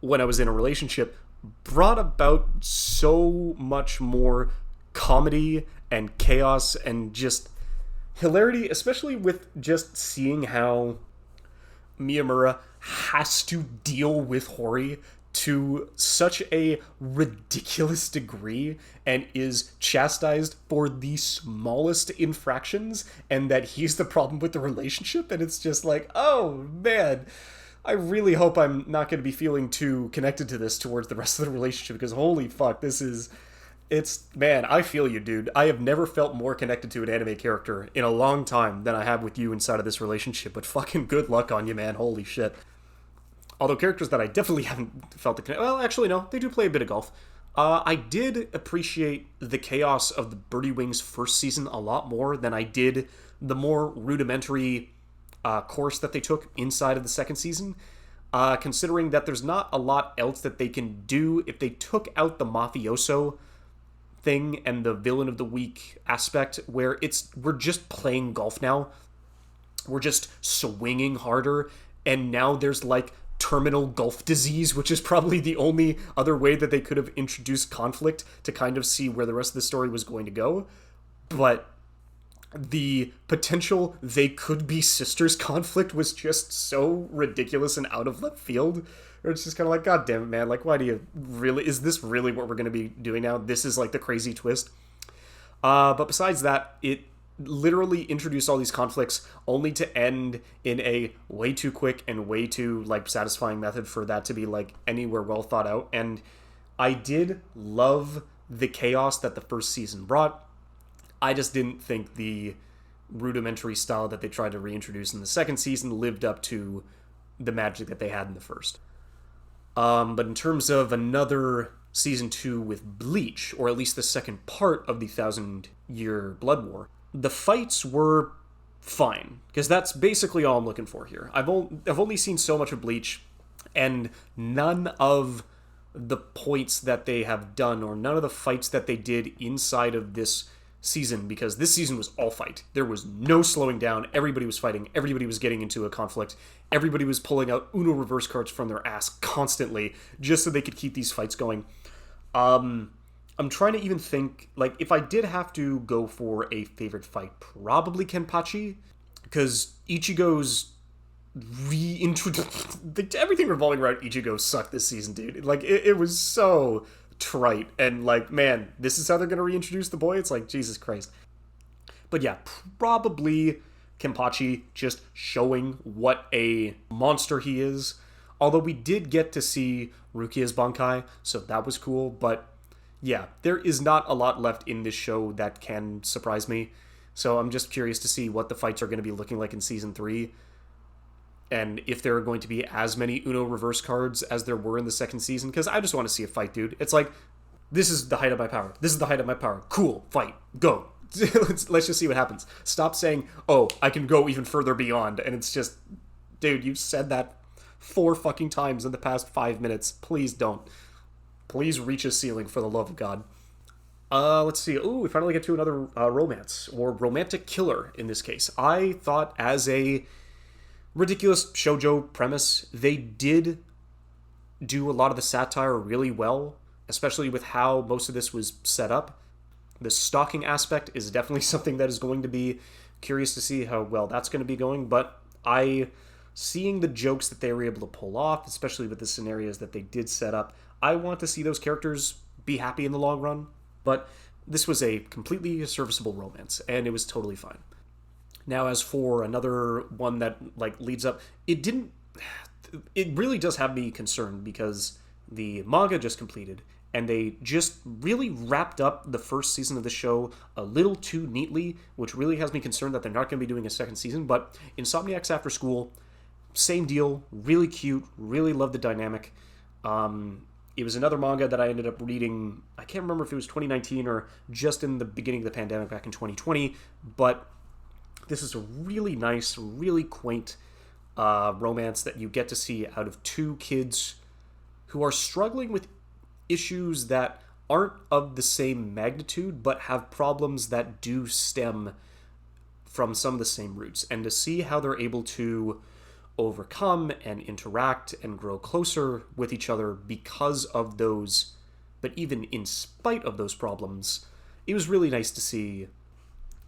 when I was in a relationship, brought about so much more comedy and chaos and just hilarity, especially with just seeing how Miyamura has to deal with Hori to such a ridiculous degree and is chastised for the smallest infractions, and that he's the problem with the relationship. And it's just like, oh man, I really hope I'm not going to be feeling too connected to this towards the rest of the relationship, because holy fuck, man, I feel you, dude. I have never felt more connected to an anime character in a long time than I have with you inside of this relationship, but fucking good luck on you, man. Holy shit. Although characters that I definitely haven't felt the connection... Well, actually, no. They do play a bit of golf. I did appreciate the chaos of the Birdie Wings first season a lot more than I did the more rudimentary course that they took inside of the second season. Considering that there's not a lot else that they can do if they took out the mafioso thing and the villain of the week aspect, where we're just playing golf now. We're just swinging harder, and now there's like terminal golf disease, which is probably the only other way that they could have introduced conflict to kind of see where the rest of the story was going to go. But the potential they could be sisters conflict was just so ridiculous and out of left field. It's just kind of like, God damn it, man. Like, why do you really... Is this really what we're going to be doing now? This is like the crazy twist. But besides that, it literally introduced all these conflicts only to end in a way too quick and way too, like, satisfying method for that to be, like, anywhere well thought out. And I did love the chaos that the first season brought. I just didn't think the rudimentary style that they tried to reintroduce in the second season lived up to the magic that they had in the first. But in terms of another season 2 with Bleach, or at least the second part of the 1,000-year Blood War, the fights were fine, because that's basically all I'm looking for here. I've only seen so much of Bleach, and none of the points that they have done, or none of the fights that they did inside of this season, because this season was all fight. There was no slowing down. Everybody was fighting. Everybody was getting into a conflict. Everybody was pulling out Uno reverse cards from their ass constantly just so they could keep these fights going. I'm trying to even think, like, if I did have to go for a favorite fight, probably Kenpachi, because Ichigo's reintroduced... Everything revolving around Ichigo sucked this season, dude. Like, it was so trite, and like, man, this is how they're going to reintroduce the boy? It's like, Jesus Christ. But yeah, probably Kenpachi, just showing what a monster he is. Although we did get to see Rukia's Bankai, so that was cool, but yeah, there is not a lot left in this show that can surprise me. So I'm just curious to see what the fights are going to be looking like in Season 3. And if there are going to be as many Uno reverse cards as there were in the second season. Because I just want to see a fight, dude. It's like, this is the height of my power. This is the height of my power. Cool, fight, go. Let's just see what happens. Stop saying, oh, I can go even further beyond. And it's just, dude, you've said that 4 fucking times in the past 5 minutes. Please don't. Please reach a ceiling for the love of God. Let's see. Ooh, we finally get to another romance, or romantic killer in this case. I thought, as a ridiculous shoujo premise, they did do a lot of the satire really well, especially with how most of this was set up. The stalking aspect is definitely something that is going to be curious to see how well that's going to be going, but seeing the jokes that they were able to pull off, especially with the scenarios that they did set up, I want to see those characters be happy in the long run. But this was a completely serviceable romance, and it was totally fine. Now, as for another one that leads up, it didn't. It really does have me concerned because the manga just completed, and they just really wrapped up the first season of the show a little too neatly, which really has me concerned that they're not going to be doing a second season. But Insomniacs After School, same deal, really cute, really love the dynamic. It was another manga that I ended up reading, I can't remember if it was 2019 or just in the beginning of the pandemic back in 2020, but this is a really nice, really quaint romance that you get to see out of two kids who are struggling with issues that aren't of the same magnitude, but have problems that do stem from some of the same roots. And to see how they're able to overcome and interact and grow closer with each other because of those, but even in spite of those problems, it was really nice to see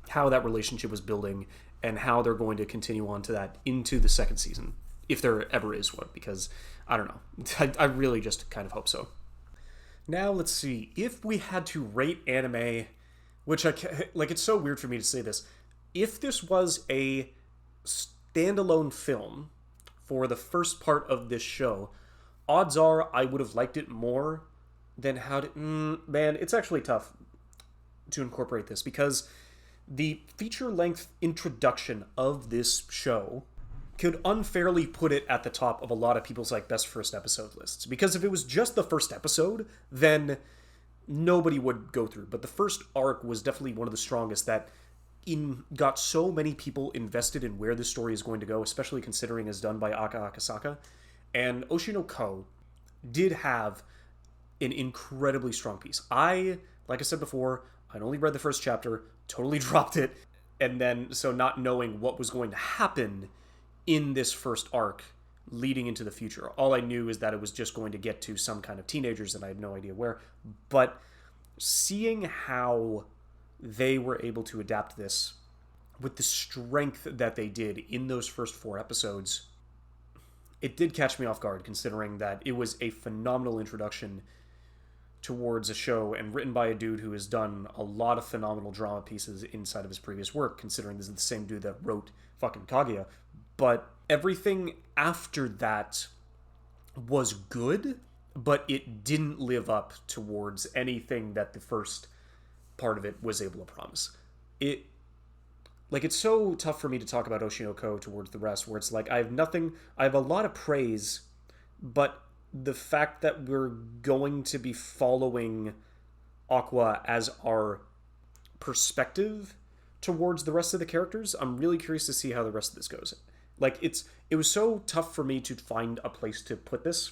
how that relationship was building and how they're going to continue on to that into the second season, if there ever is one, because I don't know. I really just kind of hope so. Now, let's see. If we had to rate anime, which it's so weird for me to say this, if this was a standalone film for the first part of this show, odds are I would have liked it more than how to... man, it's actually tough to incorporate this because the feature-length introduction of this show could unfairly put it at the top of a lot of people's best first episode lists. Because if it was just the first episode, then nobody would go through. But the first arc was definitely one of the strongest that got so many people invested in where this story is going to go, especially considering it's done by Aka Akasaka. And Oshinoko did have an incredibly strong piece. Like I said before, I'd only read the first chapter, totally dropped it, and then so not knowing what was going to happen in this first arc leading into the future. All I knew is that it was just going to get to some kind of teenagers and I had no idea where. But seeing how they were able to adapt this with the strength that they did in those first 4 episodes, it did catch me off guard, considering that it was a phenomenal introduction towards a show and written by a dude who has done a lot of phenomenal drama pieces inside of his previous work, considering this is the same dude that wrote fucking Kaguya. But everything after that was good, but it didn't live up towards anything that the first part of it was able to promise. It's so tough for me to talk about Oshinoko towards the rest, where it's I have a lot of praise, but the fact that we're going to be following Aqua as our perspective towards the rest of the characters, I'm really curious to see how the rest of this goes. It was so tough for me to find a place to put this,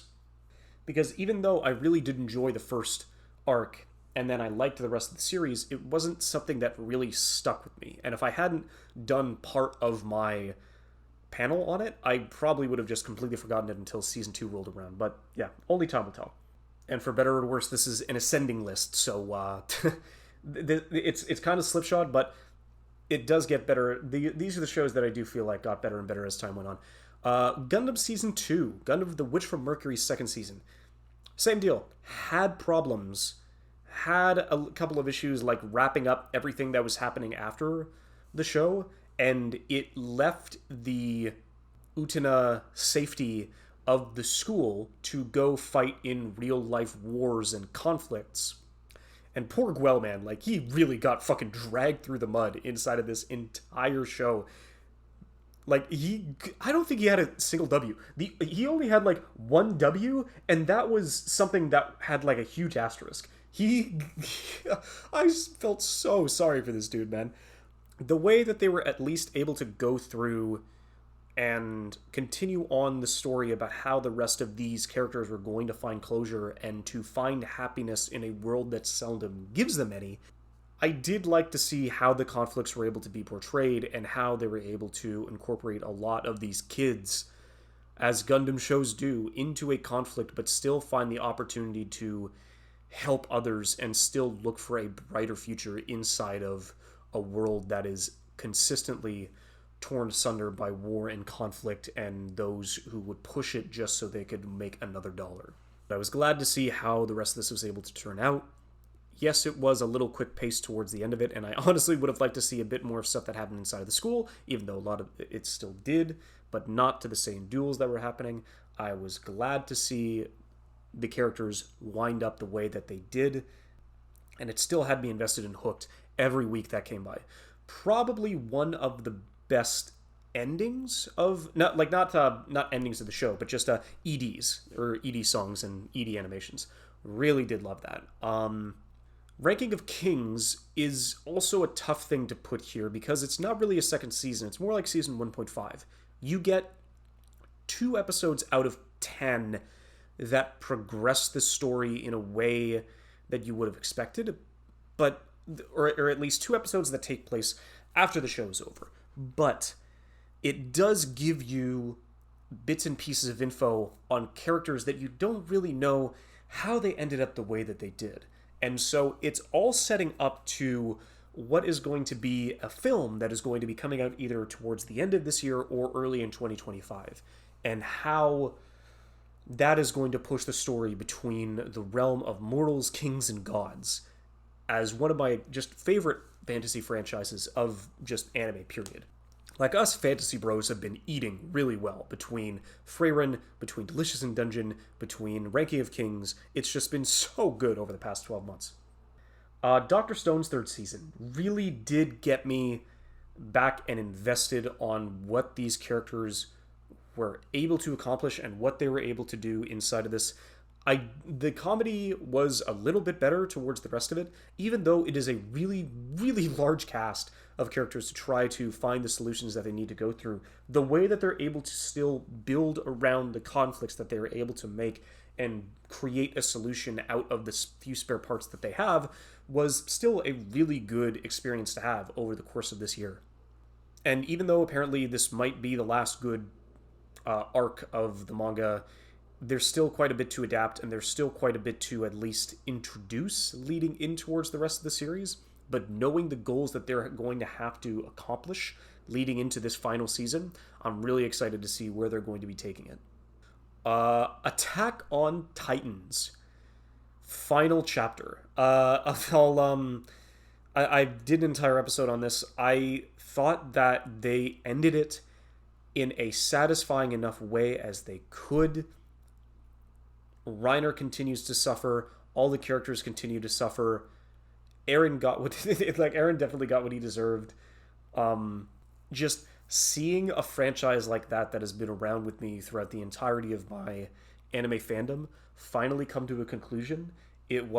because even though I really did enjoy the first arc, and then I liked the rest of the series, it wasn't something that really stuck with me. And if I hadn't done part of my panel on it, I probably would have just completely forgotten it until season 2 rolled around. But yeah, only time will tell. And for better or worse, this is an ascending list, so it's kind of slipshod, but it does get better. These are the shows that I do feel got better and better as time went on. Gundam Season 2, Gundam The Witch from Mercury's second season. Same deal. Had problems. Had a couple of issues wrapping up everything that was happening after the show, and it left the Utena safety of the school to go fight in real-life wars and conflicts. And poor Guel, man, he really got fucking dragged through the mud inside of this entire show. I don't think he had a single W. He only had, one W, and that was something that had, a huge asterisk. I felt so sorry for this dude, man. The way that they were at least able to go through and continue on the story about how the rest of these characters were going to find closure and to find happiness in a world that seldom gives them any. I did like to see how the conflicts were able to be portrayed and how they were able to incorporate a lot of these kids, as Gundam shows do, into a conflict, but still find the opportunity to help others and still look for a brighter future inside of a world that is consistently torn asunder by war and conflict and those who would push it just so they could make another dollar. I was glad to see how the rest of this was able to turn out. Yes, it was a little quick pace towards the end of it, and I honestly would have liked to see a bit more of stuff that happened inside of the school, even though a lot of it still did, but not to the same duels that were happening. I was glad to see the characters wind up the way that they did, and it still had me invested and hooked every week that came by. Probably one of the best endings of not endings of the show, but just EDs or ED songs and ED animations. Really did love that. Ranking of Kings is also a tough thing to put here because it's not really a second season. It's more like season 1.5. You get 2 episodes out of 10 that progress the story in a way that you would have expected, but or at least 2 episodes that take place after the show is over. But it does give you bits and pieces of info on characters that you don't really know how they ended up the way that they did. And so it's all setting up to what is going to be a film that is going to be coming out either towards the end of this year or early in 2025, and how that is going to push the story between the realm of mortals, kings, and gods as one of my just favorite fantasy franchises of just anime, period. Like us, fantasy bros have been eating really well between Freyren, between Delicious in Dungeon, between Ranking of Kings. It's just been so good over the past 12 months. Dr. Stone's 3rd season really did get me back and invested on what these characters were able to accomplish and what they were able to do inside of this. The comedy was a little bit better towards the rest of it, even though it is a really, really large cast of characters to try to find the solutions that they need to go through. The way that they're able to still build around the conflicts that they're able to make and create a solution out of the few spare parts that they have was still a really good experience to have over the course of this year. And even though apparently this might be the last good arc of the manga, there's still quite a bit to adapt, and there's still quite a bit to at least introduce leading in towards the rest of the series. But knowing the goals that they're going to have to accomplish leading into this final season, I'm really excited to see where they're going to be taking it. Attack on Titans. Final chapter. I did an entire episode on this. I thought that they ended it in a satisfying enough way as they could. Reiner continues to suffer. All the characters continue to suffer. Eren got what Eren definitely got what he deserved. Just seeing a franchise like that has been around with me throughout the entirety of my anime fandom finally come to a conclusion. It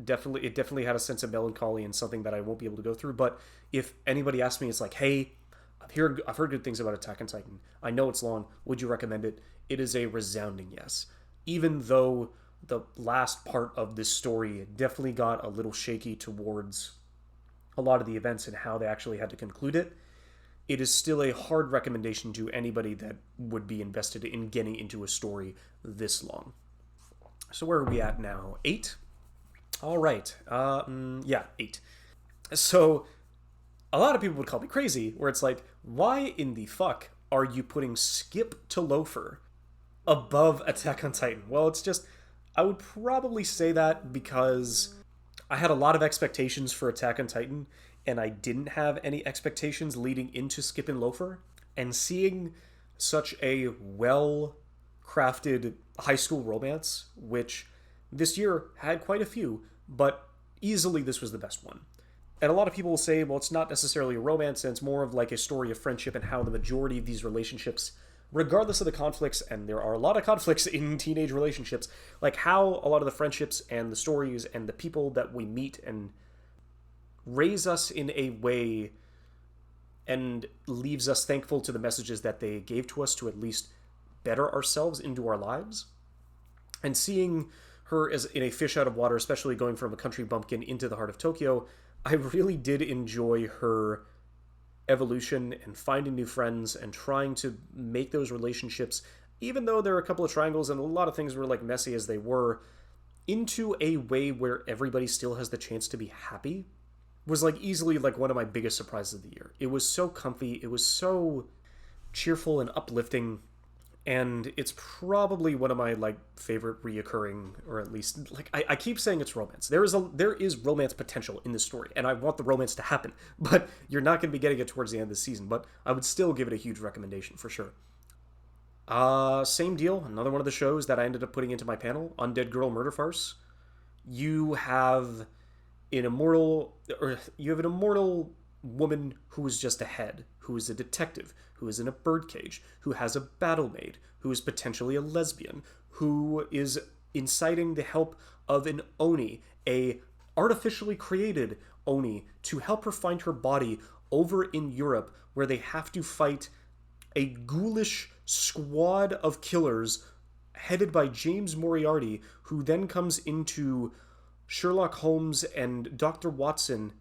definitely had a sense of melancholy and something that I won't be able to go through. But if anybody asks me, it's like, hey, I've heard good things about Attack on Titan. I know it's long. Would you recommend it? It is a resounding yes. Even though the last part of this story definitely got a little shaky towards a lot of the events and how they actually had to conclude it, it is still a hard recommendation to anybody that would be invested in getting into a story this long. So where are we at now? 8? All right. 8. So a lot of people would call me crazy, where it's like, why in the fuck are you putting Skip to Loafer above Attack on Titan? Well, it's just, I would probably say that because I had a lot of expectations for Attack on Titan, and I didn't have any expectations leading into Skip and Loafer. And seeing such a well-crafted high school romance, which this year had quite a few, but easily this was the best one. And a lot of people will say, well, it's not necessarily a romance, and it's more of like a story of friendship and how the majority of these relationships, regardless of the conflicts, and there are a lot of conflicts in teenage relationships, like how a lot of the friendships and the stories and the people that we meet and raise us in a way and leaves us thankful to the messages that they gave to us to at least better ourselves into our lives. And seeing her as in a fish out of water, especially going from a country bumpkin into the heart of Tokyo, I really did enjoy her evolution and finding new friends and trying to make those relationships, even though there are a couple of triangles and a lot of things were like messy as they were, into a way where everybody still has the chance to be happy, was like easily like one of my biggest surprises of the year. It was so comfy, it was so cheerful and uplifting, and it's probably one of my like favorite reoccurring, or at least like I keep saying it's romance. There is romance potential in this story, and I want the romance to happen, but you're not going to be getting it towards the end of the season. But I would still give it a huge recommendation for sure. Same deal. Another one of the shows that I ended up putting into my panel, Undead Girl Murder Farce. You have an immortal woman who is just a head, who is a detective, who is in a birdcage, who has a battle maid, who is potentially a lesbian, who is inciting the help of an Oni, a artificially created Oni, to help her find her body over in Europe, where they have to fight a ghoulish squad of killers headed by James Moriarty, who then comes into Sherlock Holmes and Dr. Watson,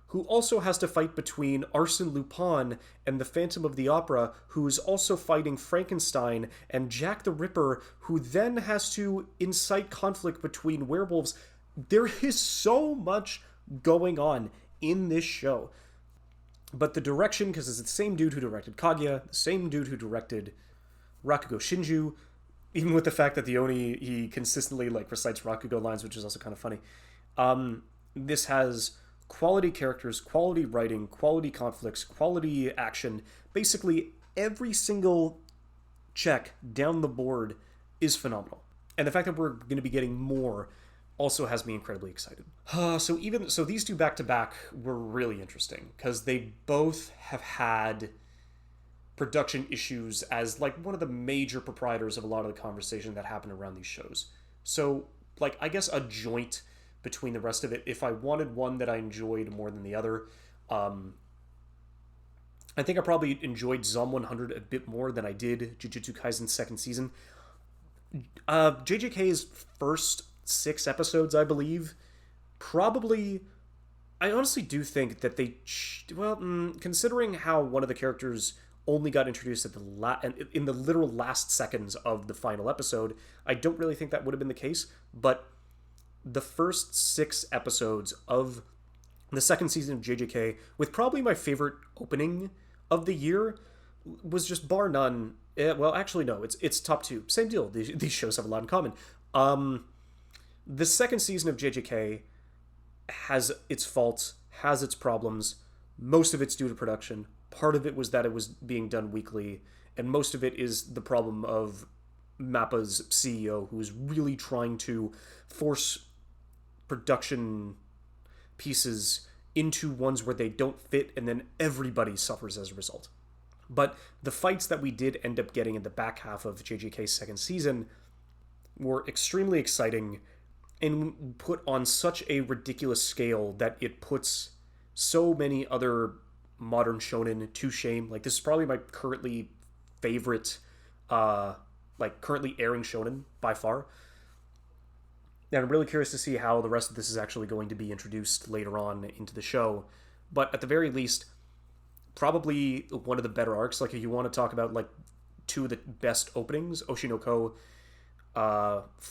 who also has to fight between Arsène Lupin and the Phantom of the Opera, who is also fighting Frankenstein, and Jack the Ripper, who then has to incite conflict between werewolves. There is so much going on in this show. But the direction, because it's the same dude who directed Kaguya, the same dude who directed Rakugo Shinju, even with the fact that the Oni, he consistently like recites Rakugo lines, which is also kind of funny. This has quality characters, quality writing, quality conflicts, quality action. Basically, every single check down the board is phenomenal. And the fact that we're going to be getting more also has me incredibly excited. So these two back to back were really interesting because they both have had production issues as like one of the major proprietors of a lot of the conversation that happened around these shows. So like I guess a joint between the rest of it, if I wanted one that I enjoyed more than the other, I think I probably enjoyed Zom 100 a bit more than I did Jujutsu Kaisen's second season. JJK's first 6 episodes, I believe, probably, I honestly do think that they, considering how one of the characters only got introduced at in the literal last seconds of the final episode, I don't really think that would have been the case. But the first 6 episodes of the second season of JJK, with probably my favorite opening of the year, was just bar none. Well, actually, no, it's top 2. Same deal. These shows have a lot in common. The second season of JJK has its faults, has its problems. Most of it's due to production. Part of it was that it was being done weekly, and most of it is the problem of MAPPA's CEO, who is really trying to force production pieces into ones where they don't fit, and then everybody suffers as a result. But the fights that we did end up getting in the back half of JJK's second season were extremely exciting and put on such a ridiculous scale that it puts so many other modern shonen to shame. Like, this is probably my currently favorite, currently airing shonen by far. And I'm really curious to see how the rest of this is actually going to be introduced later on into the show. But at the very least, probably one of the better arcs. Like, if you want to talk about, like, 2 of the best openings, Oshinoko,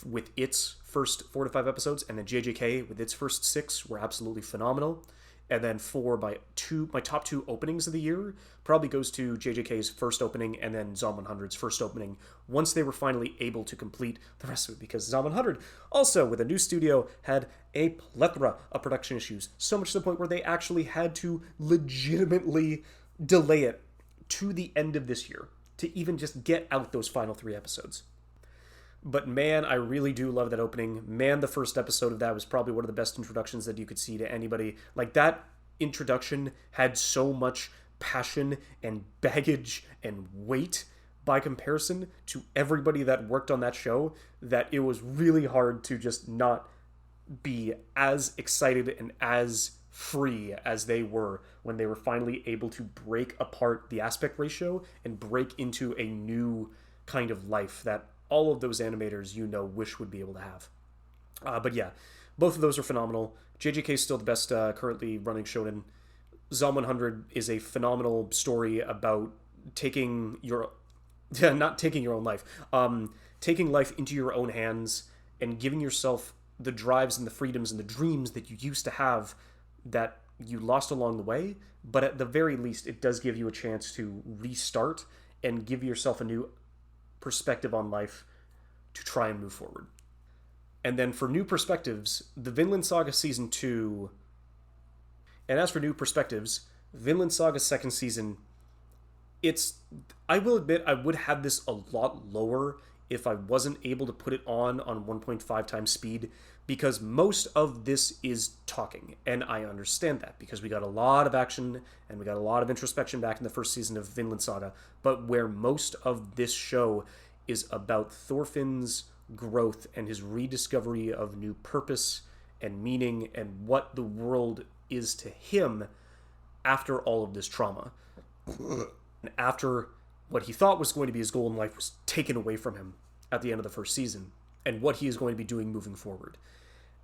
with its first 4 to 5 episodes, and then JJK with its first 6 were absolutely phenomenal. And then my top 2 openings of the year probably goes to JJK's first opening and then Zom 100's first opening, once they were finally able to complete the rest of it, because Zom 100, also with a new studio, had a plethora of production issues, so much to the point where they actually had to legitimately delay it to the end of this year to even just get out those final 3 episodes. But man, I really do love that opening. Man, the first episode of that was probably one of the best introductions that you could see to anybody. Like, that introduction had so much passion and baggage and weight by comparison to everybody that worked on that show, that it was really hard to just not be as excited and as free as they were when they were finally able to break apart the aspect ratio and break into a new kind of life that all of those animators wish would be able to have. But yeah, both of those are phenomenal. JJK is still the best currently running shonen. Zom 100 is a phenomenal story about taking your not taking your own life, taking life into your own hands and giving yourself the drives and the freedoms and the dreams that you used to have that you lost along the way. But at the very least, it does give you a chance to restart and give yourself a new perspective on life to try and move forward. And then for new perspectives, the Vinland Saga Season 2. And as for new perspectives, Vinland Saga second season, I will admit I would have this a lot lower if I wasn't able to put it on 1.5 times speed, because most of this is talking, and I understand that because we got a lot of action and we got a lot of introspection back in the first season of Vinland Saga, but where most of this show is about Thorfinn's growth and his rediscovery of new purpose and meaning and what the world is to him after all of this trauma. And after what he thought was going to be his goal in life was taken away from him at the end of the first season, and what he is going to be doing moving forward.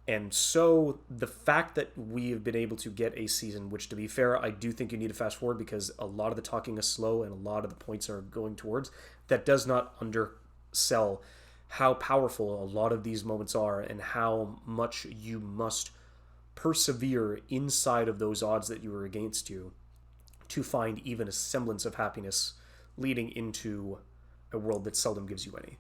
And so the fact that we have been able to get a season, which, to be fair, I do think you need to fast forward because a lot of the talking is slow and a lot of the points are going towards, that does not undersell how powerful a lot of these moments are and how much you must persevere inside of those odds that you are against you to find even a semblance of happiness leading into a world that seldom gives you any.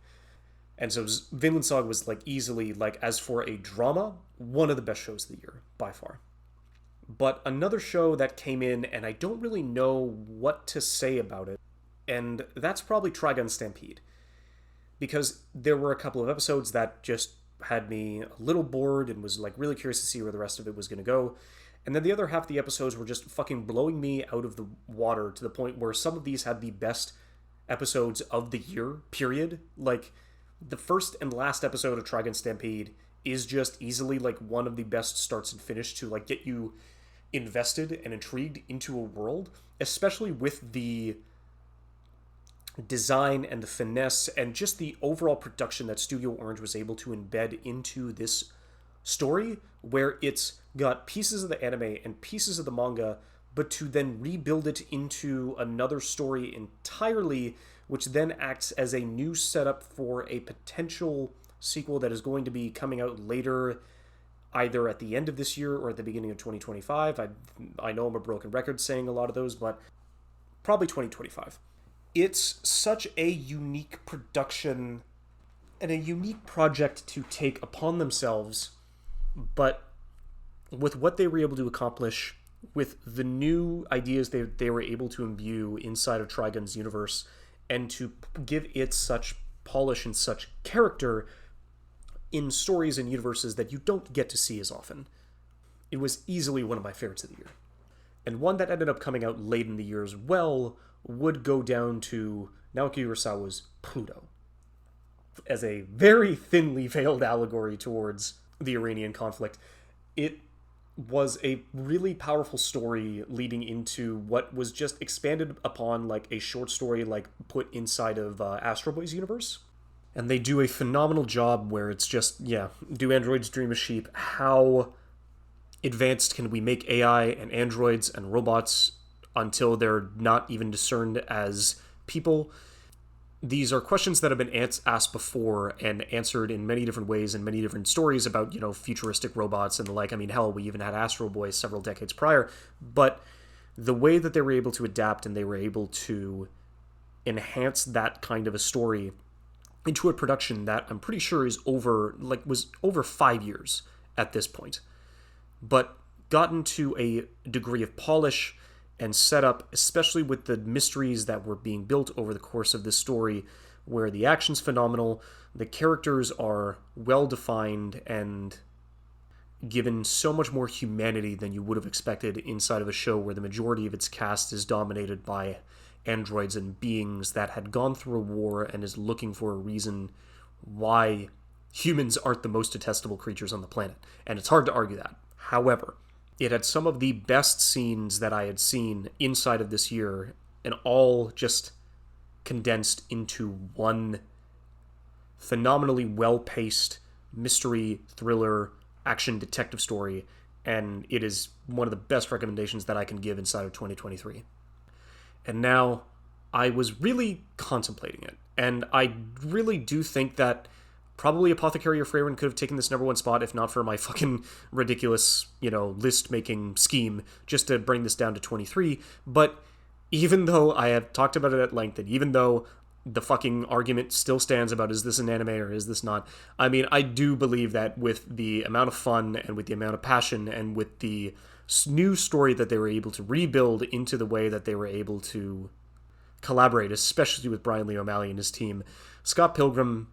And so Vinland Saga was easily, as for a drama, one of the best shows of the year, by far. But another show that came in, and I don't really know what to say about it, and that's probably Trigun Stampede. Because there were a couple of episodes that just had me a little bored and was really curious to see where the rest of it was going to go. And then the other half of the episodes were just fucking blowing me out of the water to the point where some of these had the best episodes of the year, period. The first and last episode of Trigun Stampede is just easily one of the best starts and finish to get you invested and intrigued into a world, especially with the design and the finesse and just the overall production that Studio Orange was able to embed into this story, where it's got pieces of the anime and pieces of the manga, but to then rebuild it into another story entirely, which then acts as a new setup for a potential sequel that is going to be coming out later, either at the end of this year or at the beginning of 2025. I know I'm a broken record saying a lot of those, but probably 2025. It's such a unique production and a unique project to take upon themselves, but with what they were able to accomplish, with the new ideas they were able to imbue inside of Trigun's universe, and to give it such polish and such character in stories and universes that you don't get to see as often. It was easily one of my favorites of the year. And one that ended up coming out late in the year as well would go down to Naoki Urasawa's Pluto, as a very thinly veiled allegory towards the Iranian conflict. It was a really powerful story leading into what was just expanded upon a short story put inside of Astro Boy's universe. And they do a phenomenal job where it's just, do androids dream of sheep? How advanced can we make AI and androids and robots until they're not even discerned as people? These are questions that have been asked before and answered in many different ways in many different stories about, futuristic robots and the like. I mean, hell, we even had Astro Boy several decades prior. But the way that they were able to adapt and they were able to enhance that kind of a story into a production that I'm pretty sure is was over 5 years at this point, but gotten to a degree of polish and set up, especially with the mysteries that were being built over the course of this story, where the action's phenomenal, the characters are well-defined and given so much more humanity than you would have expected inside of a show where the majority of its cast is dominated by androids and beings that had gone through a war and is looking for a reason why humans aren't the most detestable creatures on the planet. And it's hard to argue that. However, It had some of the best scenes that I had seen inside of this year, and all just condensed into one phenomenally well-paced mystery, thriller, action detective story, and it is one of the best recommendations that I can give inside of 2023. And now, I was really contemplating it, and I really do think that probably Apothecary or Freyrin could have taken this number one spot if not for my fucking ridiculous, list-making scheme just to bring this down to 23, but even though I have talked about it at length, and even though the fucking argument still stands about is this an anime or is this not, I mean, I do believe that with the amount of fun and with the amount of passion and with the new story that they were able to rebuild into the way that they were able to collaborate, especially with Brian Lee O'Malley and his team, Scott Pilgrim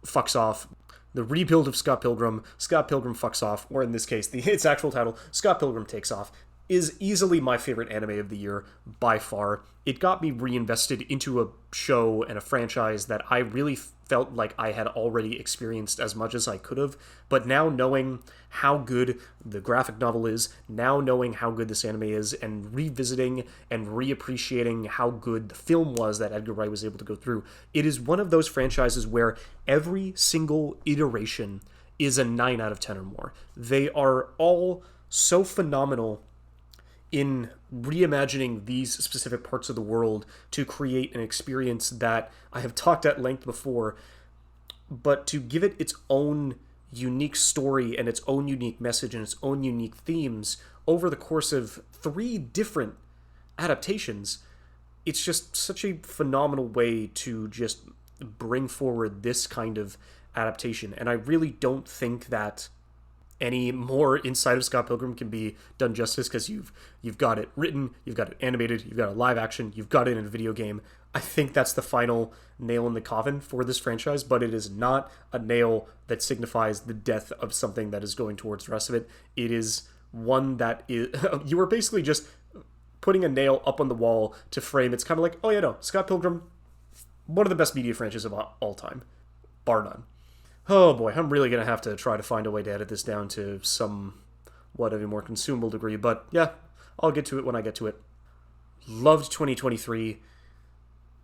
fucks off. The rebuild of Scott Pilgrim fucks off, or in this case, its actual title, Scott Pilgrim Takes Off, is easily my favorite anime of the year by far. It got me reinvested into a show and a franchise that I really felt like I had already experienced as much as I could have, but now knowing how good the graphic novel is, now knowing how good this anime is, and revisiting and reappreciating how good the film was that Edgar Wright was able to go through, it is one of those franchises where every single iteration is a 9 out of 10 or more. They are all so phenomenal in reimagining these specific parts of the world to create an experience that I have talked at length before, but to give it its own unique story and its own unique message and its own unique themes over the course of 3 different adaptations. It's just such a phenomenal way to just bring forward this kind of adaptation, and I really don't think that any more inside of Scott Pilgrim can be done justice, because you've got it written, you've got it animated, you've got it live action, you've got it in a video game. I think that's the final nail in the coffin for this franchise, but it is not a nail that signifies the death of something that is going towards the rest of it. It is one that is you are basically just putting a nail up on the wall to frame. It's kind of like, oh yeah, no, Scott Pilgrim, one of the best media franchises of all time, bar none. Oh boy, I'm really going to have to try to find a way to edit this down to somewhat of a more consumable degree, but yeah, I'll get to it when I get to it. Loved 2023.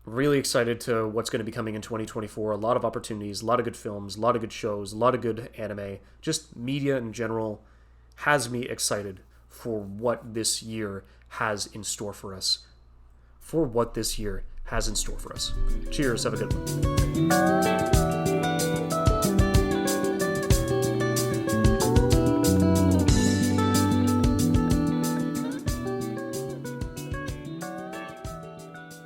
Really excited to what's going to be coming in 2024. A lot of opportunities, a lot of good films, a lot of good shows, a lot of good anime. Just media in general has me excited for what this year has in store for us. Cheers, have a good one.